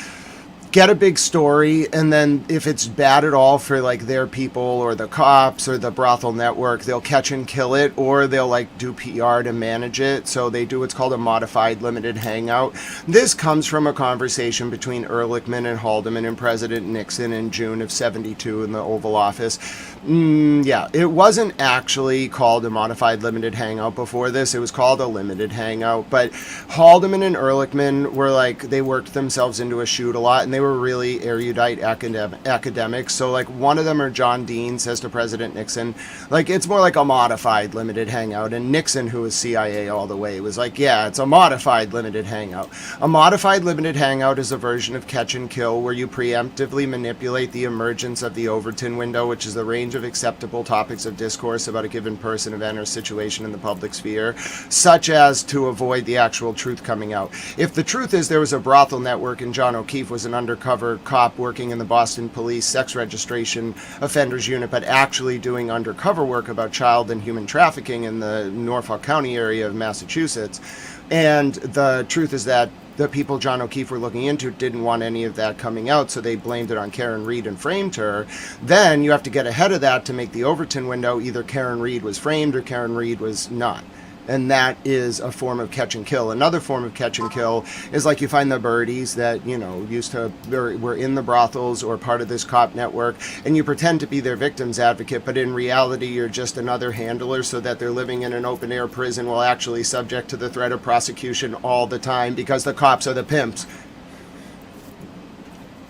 get a big story, and then if it's bad at all for like their people or the cops or the brothel network, they'll catch and kill it, or they'll like do PR to manage it. So they do what's called a modified limited hangout. This comes from a conversation between Ehrlichman and Haldeman and President Nixon in June of '72 in the Oval Office. Yeah, it wasn't actually called a modified limited hangout before this. It was called a limited hangout, but Haldeman and Ehrlichman were like, they worked themselves into a shoot a lot, and they were really erudite academics. So like one of them, or John Dean, says to President Nixon, like, it's more like a modified limited hangout. And Nixon, who was CIA all the way, was like, yeah, it's a modified limited hangout. A modified limited hangout is a version of catch and kill where you preemptively manipulate the emergence of the Overton window, which is the range of acceptable topics of discourse about a given person, event, or situation in the public sphere, such as to avoid the actual truth coming out. If the truth is there was a brothel network and John O'Keefe was an undercover cop working in the Boston Police Sex Registration Offenders Unit, but actually doing undercover work about child and human trafficking in the Norfolk County area of Massachusetts, and the truth is that the people John O'Keefe were looking into didn't want any of that coming out, so they blamed it on Karen Reed and framed her. Then you have to get ahead of that to make the Overton window. Either Karen Reed was framed or Karen Reed was not. And that is a form of catch and kill. Another form of catch and kill is like you find the birdies that, used to, were in the brothels or part of this cop network, and you pretend to be their victim's advocate, but in reality you're just another handler so that they're living in an open air prison while actually subject to the threat of prosecution all the time because the cops are the pimps.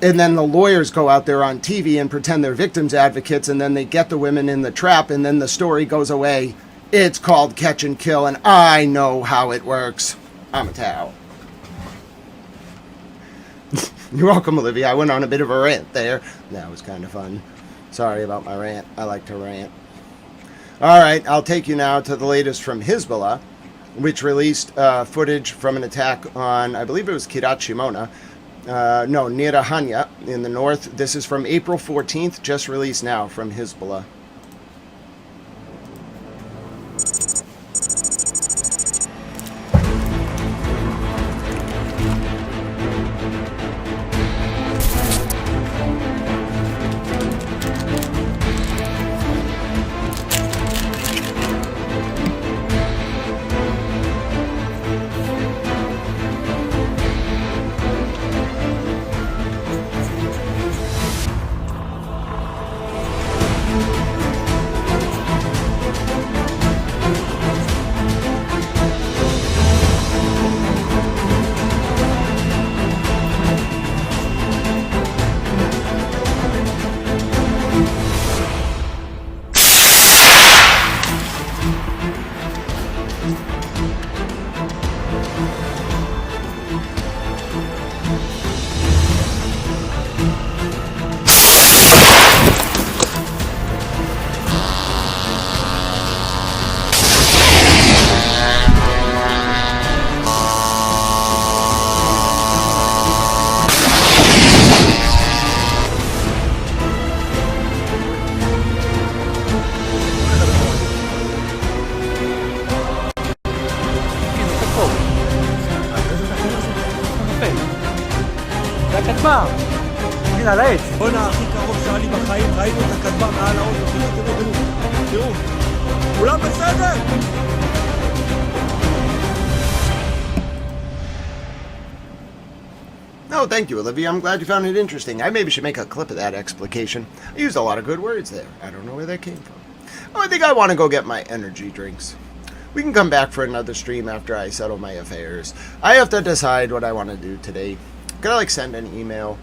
And then the lawyers go out there on TV and pretend they're victims advocates, and then they get the women in the trap, and then the story goes away. It's called catch and kill, and I know how it works. I'm a towel. You're welcome, Olivia. I went on a bit of a rant there. That was kind of fun. Sorry about my rant. I like to rant. All right, I'll take you now to the latest from Hezbollah, which released footage from an attack on, I believe it was Kiryat Shimona. Nir Hanya in the north. This is from April 14th, just released now from Hezbollah. הכטב"ר, הנה על העץ. בוא'נה, הכי קרוב שהיה לי בחיים, ראינו את הכטב"ר מעל האוטו, תראו, כולם בסדר? Oh, thank you, Olivia. I'm glad you found it interesting. I maybe should make a clip of that explication. I used a lot of good words there. I don't know where that came from. Oh, I think I want to go get my energy drinks. We can come back for another stream after I settle my affairs. I have to decide what I want to do today. Gotta send an email.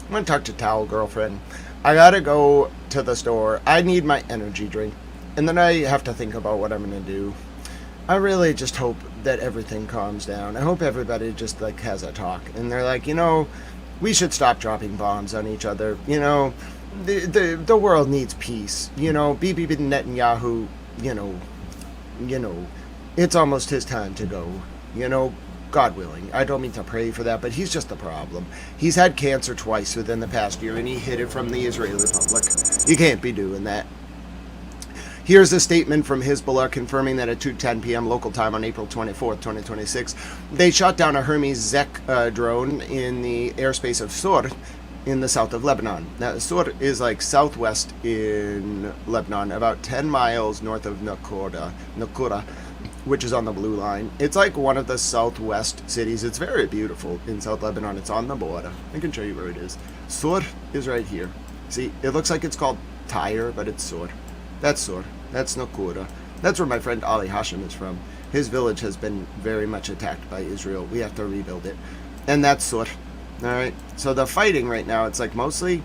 I'm gonna talk to Towel Girlfriend. I gotta go to the store. I need my energy drink. And then I have to think about what I'm gonna do. I really just hope that everything calms down. I hope everybody just has a talk. And they're like, we should stop dropping bombs on each other. The world needs peace. Bibi Netanyahu, it's almost his time to go. God willing. I don't mean to pray for that, but he's just the problem. He's had cancer twice within the past year, and he hid it from the Israeli public. You can't be doing that. Here's a statement from Hezbollah confirming that at 2:10 p.m. local time on April 24th, 2026, they shot down a Hermes Zek drone in the airspace of Sur in the south of Lebanon. Now, Sur is southwest in Lebanon, about 10 miles north of Naqoura, which is on the blue line. It's one of the southwest cities. It's very beautiful in South Lebanon. It's on the border. I can show you where it is. Sur is right here. See, it looks like it's called Tyre, but it's Sur. That's Sur. That's Naqoura. That's where my friend Ali Hashim is from. His village has been very much attacked by Israel. We have to rebuild it. And that's Sur. Alright? So the fighting right now, it's mostly,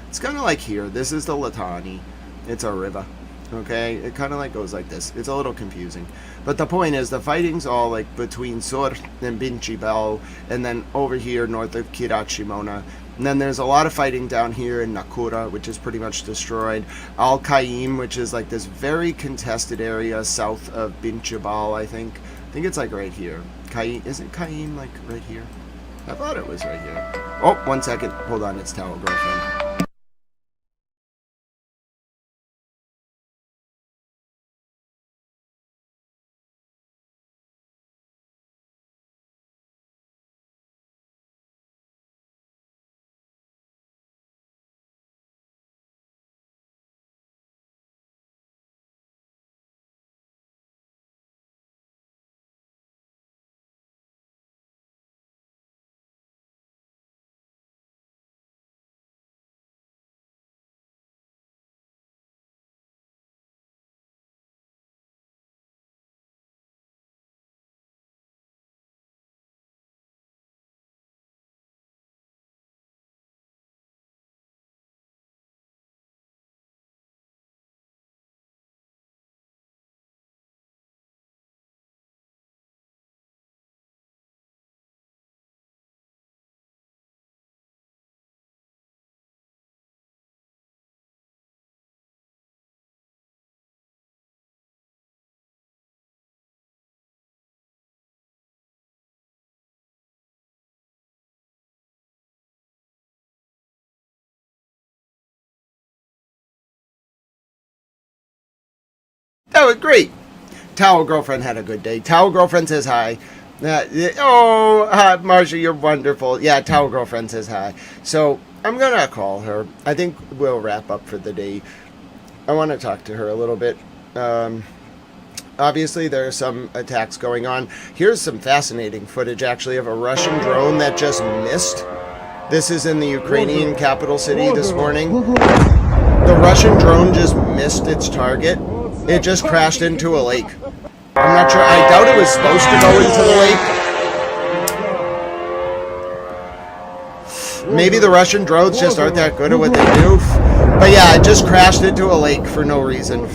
it's kind of like here. This is the Litani. It's a river. Okay? It kind of goes like this. It's a little confusing. But the point is, the fighting's all between Sur and Bin Jibal, and then over here north of Kiryat Shimona. And then there's a lot of fighting down here in Naqoura, which is pretty much destroyed. Al-Qaim, which is this very contested area south of Bin Jibal, I think. I think it's right here. Qaim, isn't Qaim right here? I thought it was right here. Oh, 1 second. Hold on, it's Towel Girlfriend. That was great. Towel girlfriend had a good day. Towel girlfriend says hi. Marcia, you're wonderful. Yeah, Towel girlfriend says hi. So I'm going to call her. I think we'll wrap up for the day. I want to talk to her a little bit. Obviously, there are some attacks going on. Here's some fascinating footage, actually, of a Russian drone that just missed. This is in the Ukrainian capital city this morning. The Russian drone just missed its target. It just crashed into a lake. I'm not sure. I doubt it was supposed to go into the lake. Maybe the Russian drones just aren't that good at what they do. But yeah, it just crashed into a lake for no reason.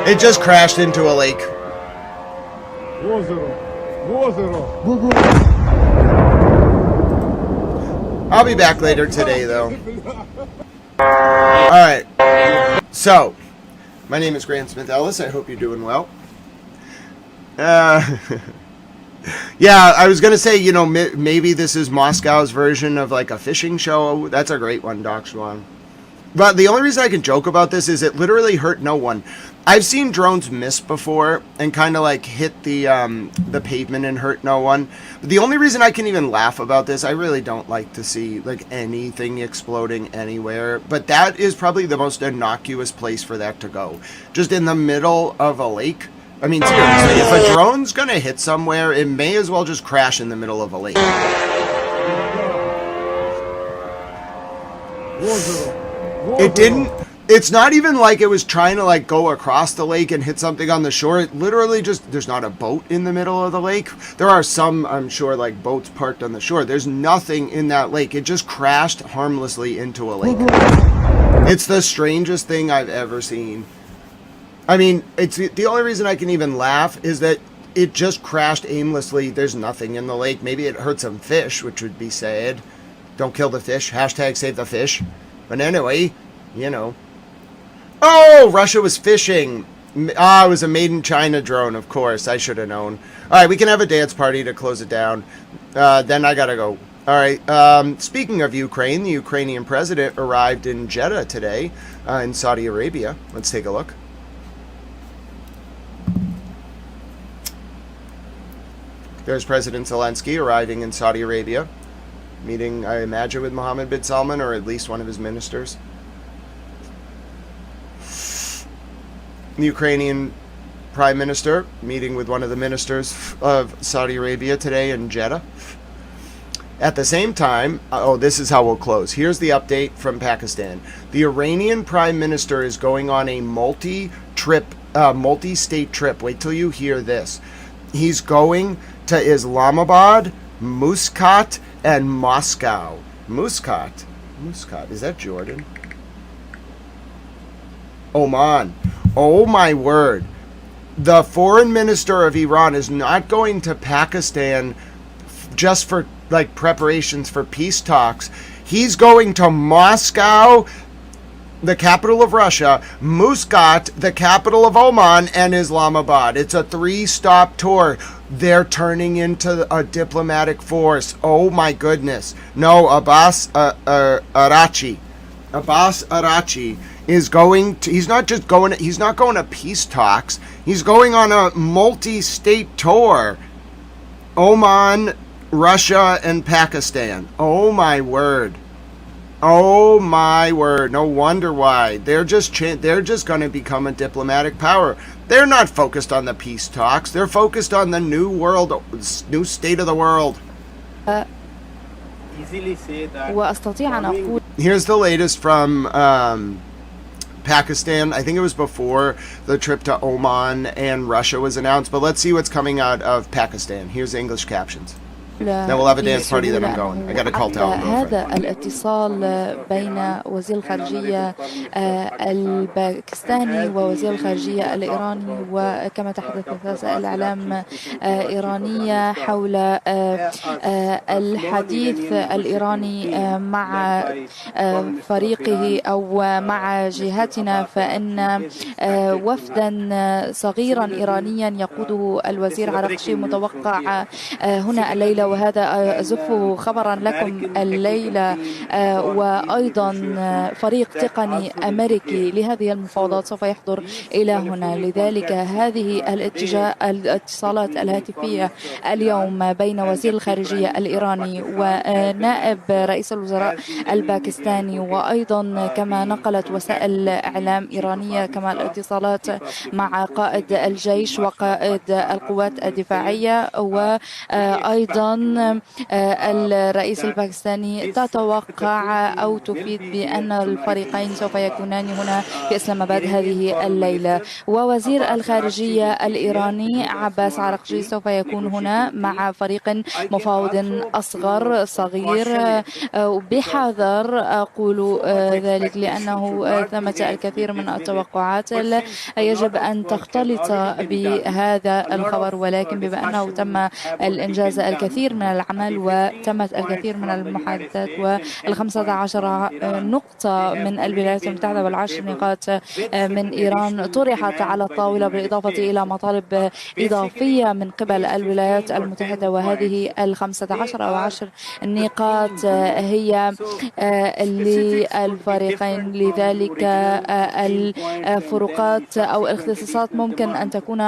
It just crashed into a lake. I'll be back later today, though. Alright. So, my name is Grant Smith Ellis. I hope you're doing well. Yeah, I was going to say, you know, maybe this is Moscow's version of like a fishing show. That's a great one, Doc Swan. But the only reason I can joke about this is it literally hurt no one. I've seen drones miss before and kind of like hit the pavement and hurt no one. But the only reason I can even laugh about this, I really don't like to see like anything exploding anywhere. But that is probably the most innocuous place for that to go. Just in the middle of a lake. I mean, seriously, if a drone's going to hit somewhere, it may as well just crash in the middle of a lake. It didn't. It's not even like it was trying to like go across the lake and hit something on the shore. It literally just, there's not a boat in the middle of the lake. There are some, I'm sure, like boats parked on the shore. There's nothing in that lake. It just crashed harmlessly into a lake. It's the strangest thing I've ever seen. I mean, it's the only reason I can even laugh is that it just crashed aimlessly. There's nothing in the lake. Maybe it hurt some fish, which would be sad. Don't kill the fish. Hashtag save the fish. But anyway, you know. Oh, Russia was fishing. It was a made in China drone, of course. I should have known. All right, we can have a dance party to close it down. Then I got to go. All right. Speaking of Ukraine, the Ukrainian president arrived in Jeddah today in Saudi Arabia. Let's take a look. There's President Zelensky arriving in Saudi Arabia, meeting, I imagine, with Mohammed bin Salman, or at least one of his ministers. The Ukrainian Prime Minister meeting with one of the ministers of Saudi Arabia today in Jeddah. At the same time, this is how we'll close. Here's the update from Pakistan. The Iranian Prime Minister is going on a multi-state trip. Wait till you hear this. He's going to Islamabad, Muscat, and Moscow. Muscat, is that Jordan? Oman. Oh my word. The foreign minister of Iran is not going to Pakistan just for like preparations for peace talks. He's going to Moscow, the capital of Russia, Muscat, the capital of Oman, and Islamabad. It's a 3-stop tour. They're turning into a diplomatic force. Oh my goodness. No, Abbas Arachi is going to, he's not going to peace talks. He's going on a multi-state tour. Oman, Russia, and Pakistan. Oh my word. Oh my word. No wonder why. They're just going to become a diplomatic power. They're not focused on the peace talks. They're focused on the new state of the world. Here's the latest from Pakistan. I think it was before the trip to Oman and Russia was announced, but let's see what's coming out of Pakistan. Here's the English captions. Then we'll have a dance party, then I'm going. I got to call Towel girlfriend. هذا الاتصال بين وزير الخارجية الباكستاني ووزير الخارجية الإيراني، وكما تحدثت وسائل الإعلام الإيرانية حول الحديث الإيراني مع فريقه أو مع جهتنا، فإن وفدا صغيرا إيرانيا يقوده الوزير عراقشي متوقع هنا الليلة، وهذا أزفه خبرا لكم الليلة، وأيضا فريق تقني أمريكي لهذه المفاوضات سوف يحضر إلى هنا. لذلك هذه الاتصالات الهاتفية اليوم بين وزير الخارجية الإيراني ونائب رئيس الوزراء الباكستاني، وأيضا كما نقلت وسائل إعلام إيرانية كما الاتصالات مع قائد الجيش وقائد القوات الدفاعية، وأيضا الرئيس الباكستاني تتوقع أو تفيد بأن الفريقين سوف يكونان هنا في إسلام آباد هذه الليلة. ووزير الخارجية الإيراني عباس عراقجي سوف يكون هنا مع فريق مفاوض أصغر صغير، بحذر أقول ذلك لأنه ثمة الكثير من التوقعات يجب أن تختلط بهذا الخبر، ولكن بما أنه تم الإنجاز الكثير من العمل وتمت الكثير من المحادثات، وال15 نقطة من الولايات المتحدة وال10 نقاط من إيران طرحت على الطاولة، بالإضافة إلى مطالب إضافية من قبل الولايات المتحدة، وهذه ال15 أو 10 نقاط هي للفريقين. لذلك الفروقات أو الاختصاصات ممكن أن تكون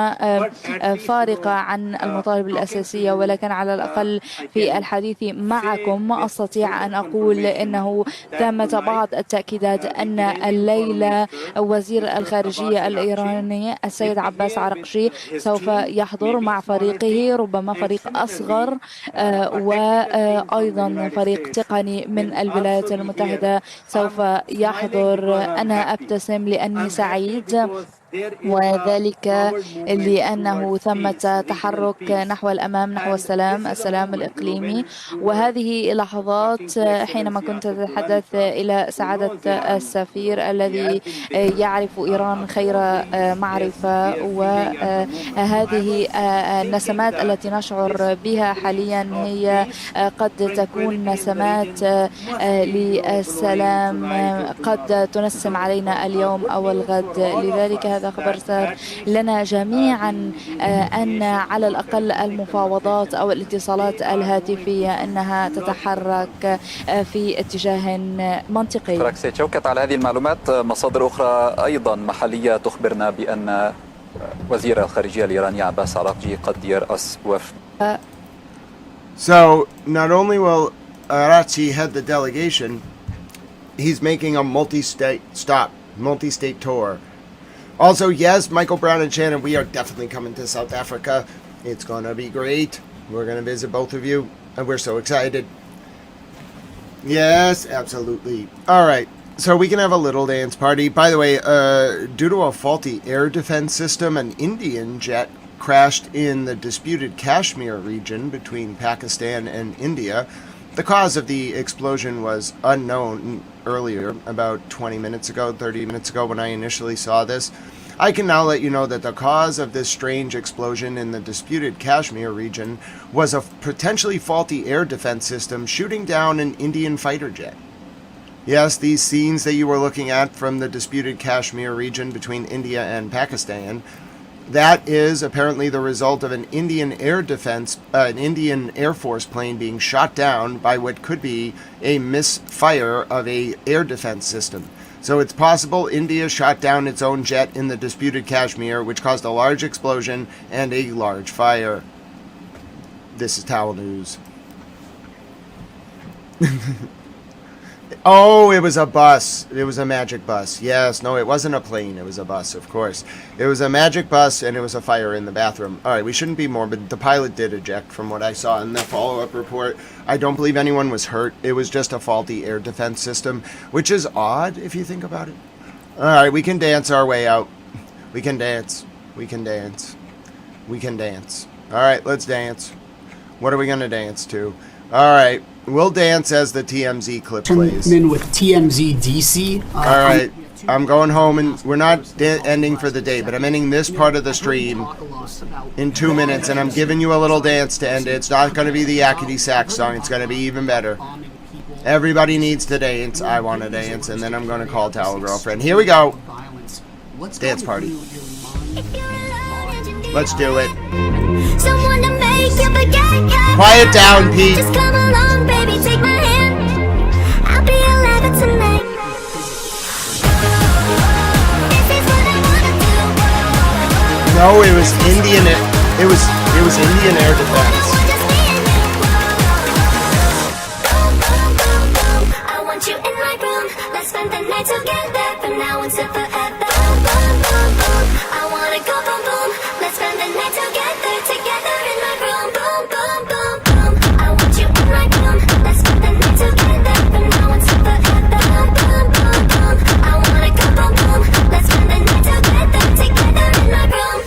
فارقة عن المطالب الأساسية، ولكن على الأقل في الحديث معكم أستطيع أن أقول إنه ثمة بعض التأكيدات أن الليلة وزير الخارجية الإيراني السيد عباس عراقجي سوف يحضر مع فريقه، ربما فريق أصغر وأيضا فريق تقني من الولايات المتحدة سوف يحضر. أنا أبتسم لأني سعيد، وذلك لأنه ثمة تحرك نحو الأمام، نحو السلام الإقليمي. وهذه لحظات حينما كنت أتحدث إلى سعادة السفير الذي يعرف إيران خير معرفة، وهذه النسمات التي نشعر بها حاليا هي قد تكون نسمات للسلام قد تنسم علينا اليوم أو الغد. لذلك هذا خبر سار لنا جميعا أن على الأقل المفاوضات أو الاتصالات الهاتفية أنها تتحرك في اتجاه منطقي. فركسي شوكت على هذه المعلومات. مصادر أخرى أيضا محلية تخبرنا بأن وزير الخارجية الإيراني عباس عراقجي قد يرأس وفد. So not only will Araghchi head the delegation, he's making a multi-state tour. Also, yes, Michael Brown and Shannon, we are definitely coming to South Africa. It's going to be great. We're going to visit both of you, and we're so excited. Yes, absolutely. All right, so we can have a little dance party. By the way, due to a faulty air defense system, an Indian jet crashed in the disputed Kashmir region between Pakistan and India. The cause of the explosion was unknown earlier, about 20 minutes ago, 30 minutes ago when I initially saw this. I can now let you know that the cause of this strange explosion in the disputed Kashmir region was a potentially faulty air defense system shooting down an Indian fighter jet. Yes, these scenes that you were looking at from the disputed Kashmir region between India and Pakistan, that is apparently the result of an Indian Air Force plane being shot down by what could be a misfire of a air defense system. So it's possible India shot down its own jet in the disputed Kashmir, which caused a large explosion and a large fire. This is Towel News. Oh, it was a bus. It was a magic bus. Yes, no, it wasn't a plane. It was a bus, of course. It was a magic bus, and it was a fire in the bathroom. All right, we shouldn't be morbid. The pilot did eject from what I saw in the follow-up report. I don't believe anyone was hurt. It was just a faulty air defense system, which is odd if you think about it. All right, we can dance our way out. We can dance. We can dance. We can dance. All right, let's dance. What are we going to dance to? All right. We'll dance as the TMZ clip plays. I'm in with TMZ DC. All right. I'm going home, and we're not ending for the day, but I'm ending this part of the stream in 2 minutes, and I'm giving you a little dance to end it. It's not going to be the Yakety Sax song. It's going to be even better. Everybody needs to dance. I want to dance, and then I'm going to call Towel Girlfriend. Here we go. Dance party. Let's do it. Someone to make you forget. Quiet down, Pete. Just come along, baby, take my hand. I'll be your lover tonight. This is what I wanna do. No, it was Indian. It was Indian Air Defense. I want you in my room. Let's spend the night together from now until forever. Boom, boom, boom. I wanna go boom, boom. Let's spend the night together, together in my room. Boom, boom, boom, boom. I want you in my room. Let's spend the night together from now until forever. Boom, boom, boom, boom. I wanna go boom, boom. Let's spend the night together, together in my room.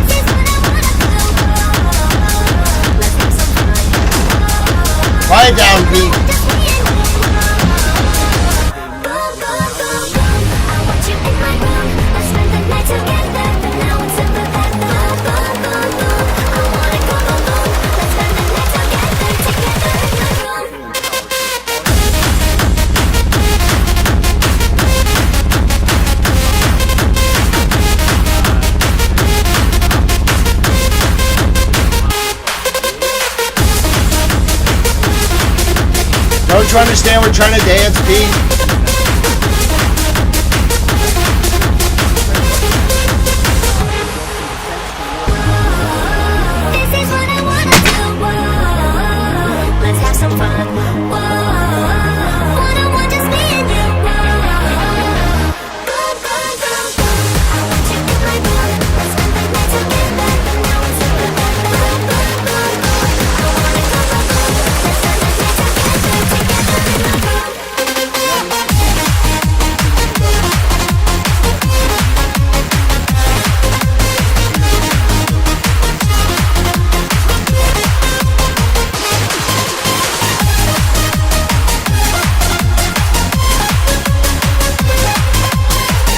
This is what I wanna do. Let's have some fun. Quiet down, Pete. Don't you understand we're trying to dance, Pete? This is what I wanna do. Whoa, let's have some fun. Whoa, one-on-one, just me and you. Whoa, boom, boom, boom, boom. I want you in my room. Let's spend the night together. From now until forever. Boom, boom, boom, boom. I wanna go boom, boom. Let's spend the night together, together in my room.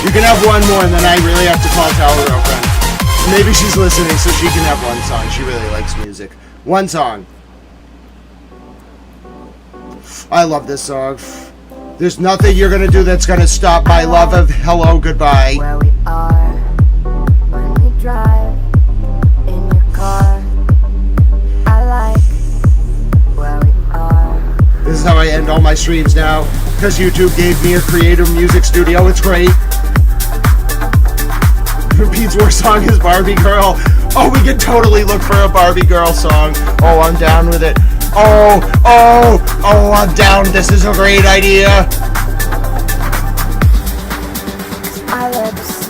You can have one more, and then I really have to call Tower girlfriend. Maybe she's listening, so she can have one song. She really likes music. One song. I love this song. There's nothing you're gonna do that's gonna stop my love of Hello Goodbye. Where we are when we drive in your car. I like where we are. This is how I end all my streams now, because YouTube gave me a creative music studio. It's great. Pete's worst song is Barbie Girl. Oh, we could totally look for a Barbie Girl song. Oh, I'm down with it. Oh, I'm down. This is a great idea. Our lips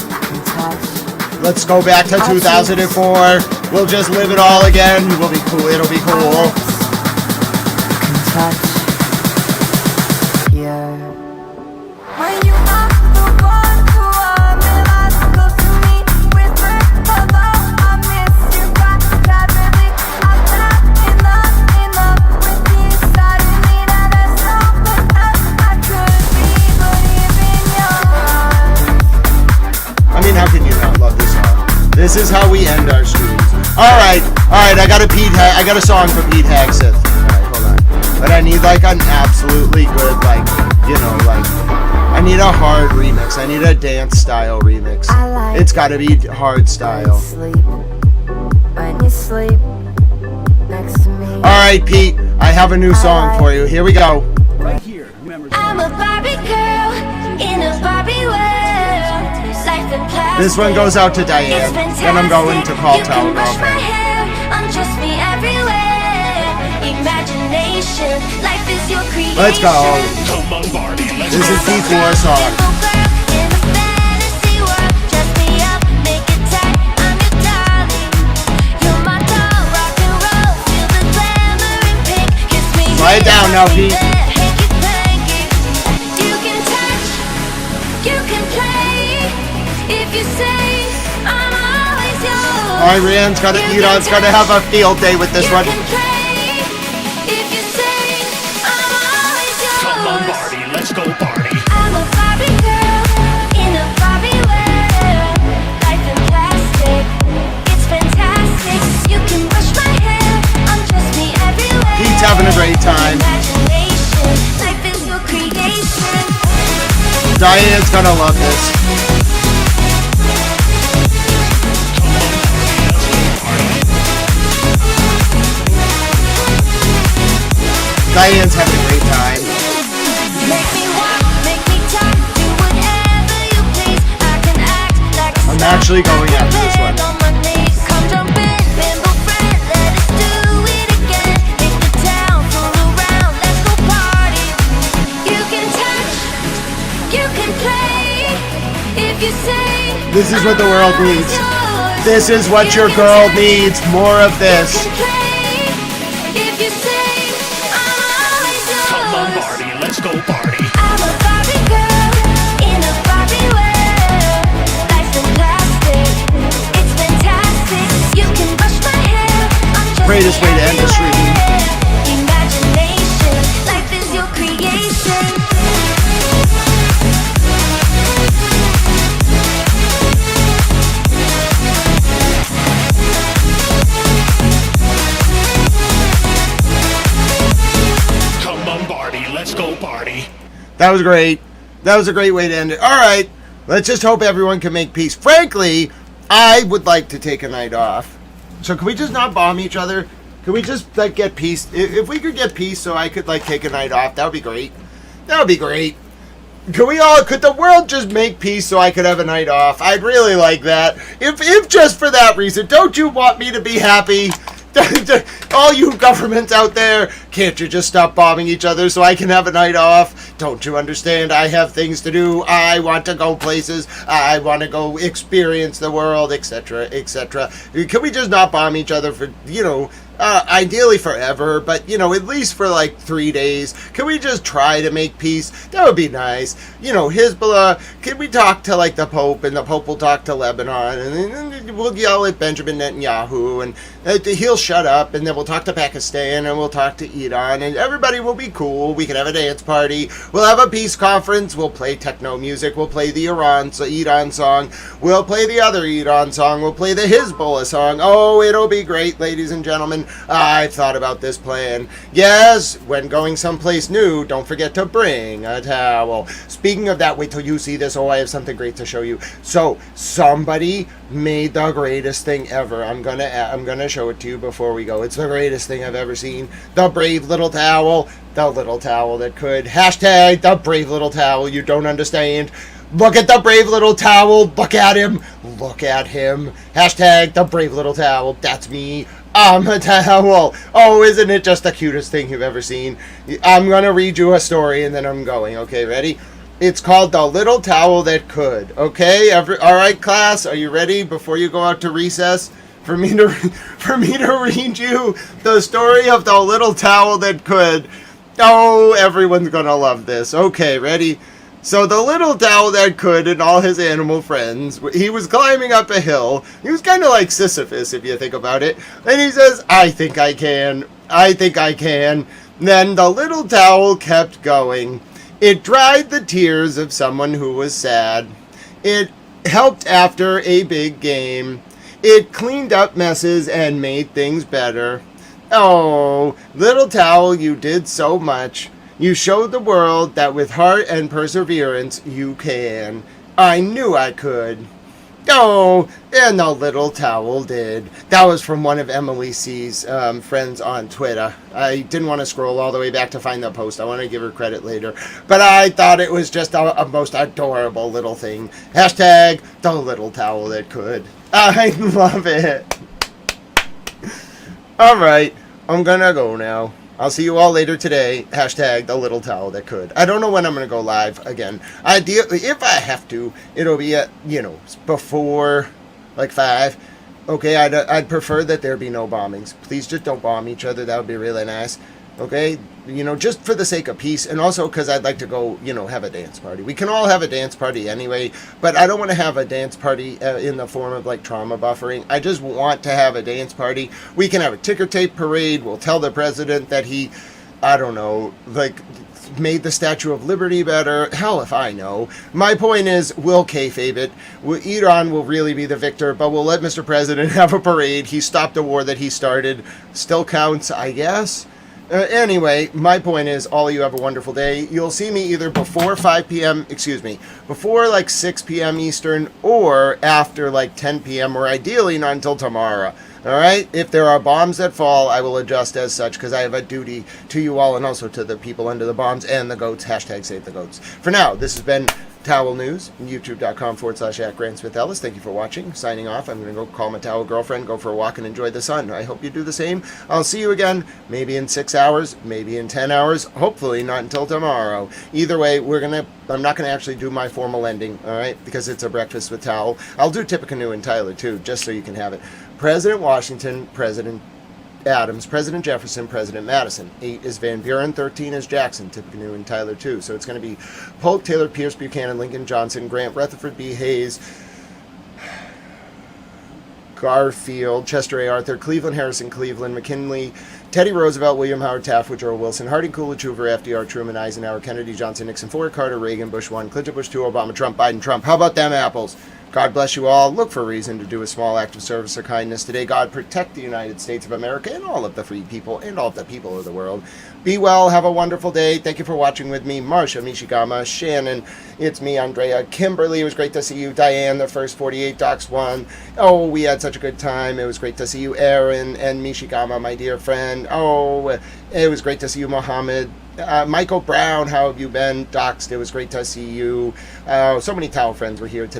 can touch. Let's go back to 2004. We'll just live it all again. We'll be cool. It'll be cool. Can touch. Yeah. When you are the one who realizes close to me, whisper hello, I miss you, but privately I'm not in love with the inside of me. Now there's something else I could be, believe in your. I mean, how can you not love this song? This is how we end our streams. All right. I got a song for Pete Hagseth. All right, hold on. But I need like an absolutely good, like, you know, like, I need a hard remix. I need a dance style remix. It's got to be hard style. When you sleep next to me. All right, Pete. I have a new song for you. Here we go. Right here. Remember. I'm a Barbie girl in a Barbie world. Life and plastic. This one goes out to Diane. Then I'm going to call Tower Girlfriend. Undress me everywhere. Imagination, life is your creation. Let's go. This is Pete's war song. Lie it down now, Pete. You can touch, you can play. If you say I'm always yours. All right, Rianne's gonna have a field day with this one. If you say I'm always yours. Come on, Barbie, let's go party. I'm a Barbie girl in a Barbie world. Life in plastic, it's fantastic. You can brush my hair, undress me everywhere. Pete's having a great time. Imagination, life is your creation. Diane's gonna love this. Diane's having a great time. I'm actually going after this one. This is what the world needs. This is what your girl needs. More of this. Come on, Barbie, let's go party. Greatest way to end the stream. Life is your creation. Come on, Barbie, let's go party. That was great. That was a great way to end it. All right. Let's just hope everyone can make peace. Frankly, I would like to take a night off. So can we just not bomb each other? Can we just like get peace? If we could get peace so I could like take a night off, that would be great. That would be great. Could the world just make peace so I could have a night off? I'd really like that. If just for that reason, don't you want me to be happy? All you governments out there, can't you just stop bombing each other so I can have a night off? Don't you understand? I have things to do. I want to go places. I want to go experience the world, etc., etc. Can we just not bomb each other for, ideally forever, but, at least for like 3 days? Can we just try to make peace? That would be nice. Hezbollah, can we talk to like the Pope, and the Pope will talk to Lebanon, and then we'll yell at Benjamin Netanyahu, and he'll shut up, and then we'll talk to Pakistan, and we'll talk to Iran, and everybody will be cool. We can have a dance party. We'll have a peace conference. We'll play techno music. We'll play the Iran song. We'll play the other Iran song. We'll play the Hezbollah song. Oh, it'll be great, ladies and gentlemen. I've thought about this plan. Yes, when going someplace new, don't forget to bring a towel. Speaking of that, wait till you see this. Oh, I have something great to show you. So, somebody made the greatest thing ever. I'm gonna show it to you before we go. It's the greatest thing I've ever seen. The brave little towel. The little towel that could. Hashtag the brave little towel. You don't understand. Look at the brave little towel. Look at him. Look at him. Hashtag the brave little towel. That's me. I'm a towel. Oh, isn't it just the cutest thing you've ever seen? I'm going to read you a story and then I'm going. Okay, ready? It's called The Little Towel That Could. Okay? All right, class? Are you ready before you go out to recess? For me to read you the story of the little towel that could. Oh, everyone's going to love this. Okay, ready? So the little towel that could and all his animal friends, he was climbing up a hill. He was kind of like Sisyphus, if you think about it. And he says, I think I can. I think I can. Then the little towel kept going. It dried the tears of someone who was sad. It helped after a big game. It cleaned up messes and made things better. Oh, little towel, you did so much. You showed the world that with heart and perseverance you can. I knew I could. Oh, and the little towel did. That was from one of Emily C's friends on Twitter. I didn't want to scroll all the way back to find the post. I want to give her credit later. But I thought it was just a most adorable little thing. Hashtag the little towel that could. I love it. All right, I'm going to go now. I'll see you all later today. Hashtag the little towel that could. I don't know when I'm going to go live again. If I have to, it'll be at, before like 5. Okay, I'd prefer that there be no bombings. Please just don't bomb each other. That would be really nice. Okay, just for the sake of peace, and also because I'd like to go, have a dance party. We can all have a dance party anyway, but I don't want to have a dance party in the form of like trauma buffering. I just want to have a dance party. We can have a ticker tape parade. We'll tell the president that he, made the Statue of Liberty better. Hell if I know. My point is, we'll kayfabe it. Iran will really be the victor, but we'll let Mr. President have a parade. He stopped a war that he started. Still counts, I guess. Anyway, my point is, all of you have a wonderful day. You'll see me either before 5 p.m., before like 6 p.m. Eastern, or after like 10 p.m., or ideally not until tomorrow. All right? If there are bombs that fall, I will adjust as such, because I have a duty to you all and also to the people under the bombs and the goats. Hashtag save the goats. For now, this has been Towel News, youtube.com/@GrantSmithEllis. Thank you for watching. Signing off. I'm going to go call my towel girlfriend, go for a walk, and enjoy the sun. I hope you do the same. I'll see you again, maybe in 6 hours, maybe in 10 hours, hopefully not until tomorrow. Either way, I'm not going to actually do my formal ending, all right, because it's a breakfast with Towel. I'll do Tippecanoe and Tyler, too, just so you can have it. President Washington, President Adams, President Jefferson, President Madison. 8 is Van Buren, 13 is Jackson, Tippecanoe and Tyler, too. So it's going to be Polk, Taylor, Pierce, Buchanan, Lincoln, Johnson, Grant, Rutherford B. Hayes, Garfield, Chester A. Arthur, Cleveland, Harrison, Cleveland, McKinley, Teddy Roosevelt, William Howard Taft, Woodrow Wilson, Harding, Coolidge, Hoover, FDR, Truman, Eisenhower, Kennedy, Johnson, Nixon, Ford, Carter, Reagan, Bush 1, Clinton, Bush 2, Obama, Trump, Biden, Trump. How about them apples? God bless you all. Look for a reason to do a small act of service or kindness today. God protect the United States of America and all of the free people and all of the people of the world. Be well. Have a wonderful day. Thank you for watching with me. Marsha, Mishigama, Shannon. It's me, Andrea. Kimberly, it was great to see you. Diane, the first 48 Docs 1. Oh, we had such a good time. It was great to see you. Aaron and Mishigama, my dear friend. Oh, it was great to see you, Mohammed. Michael Brown, how have you been? Doxed, it was great to see you. So many Towel friends were here today.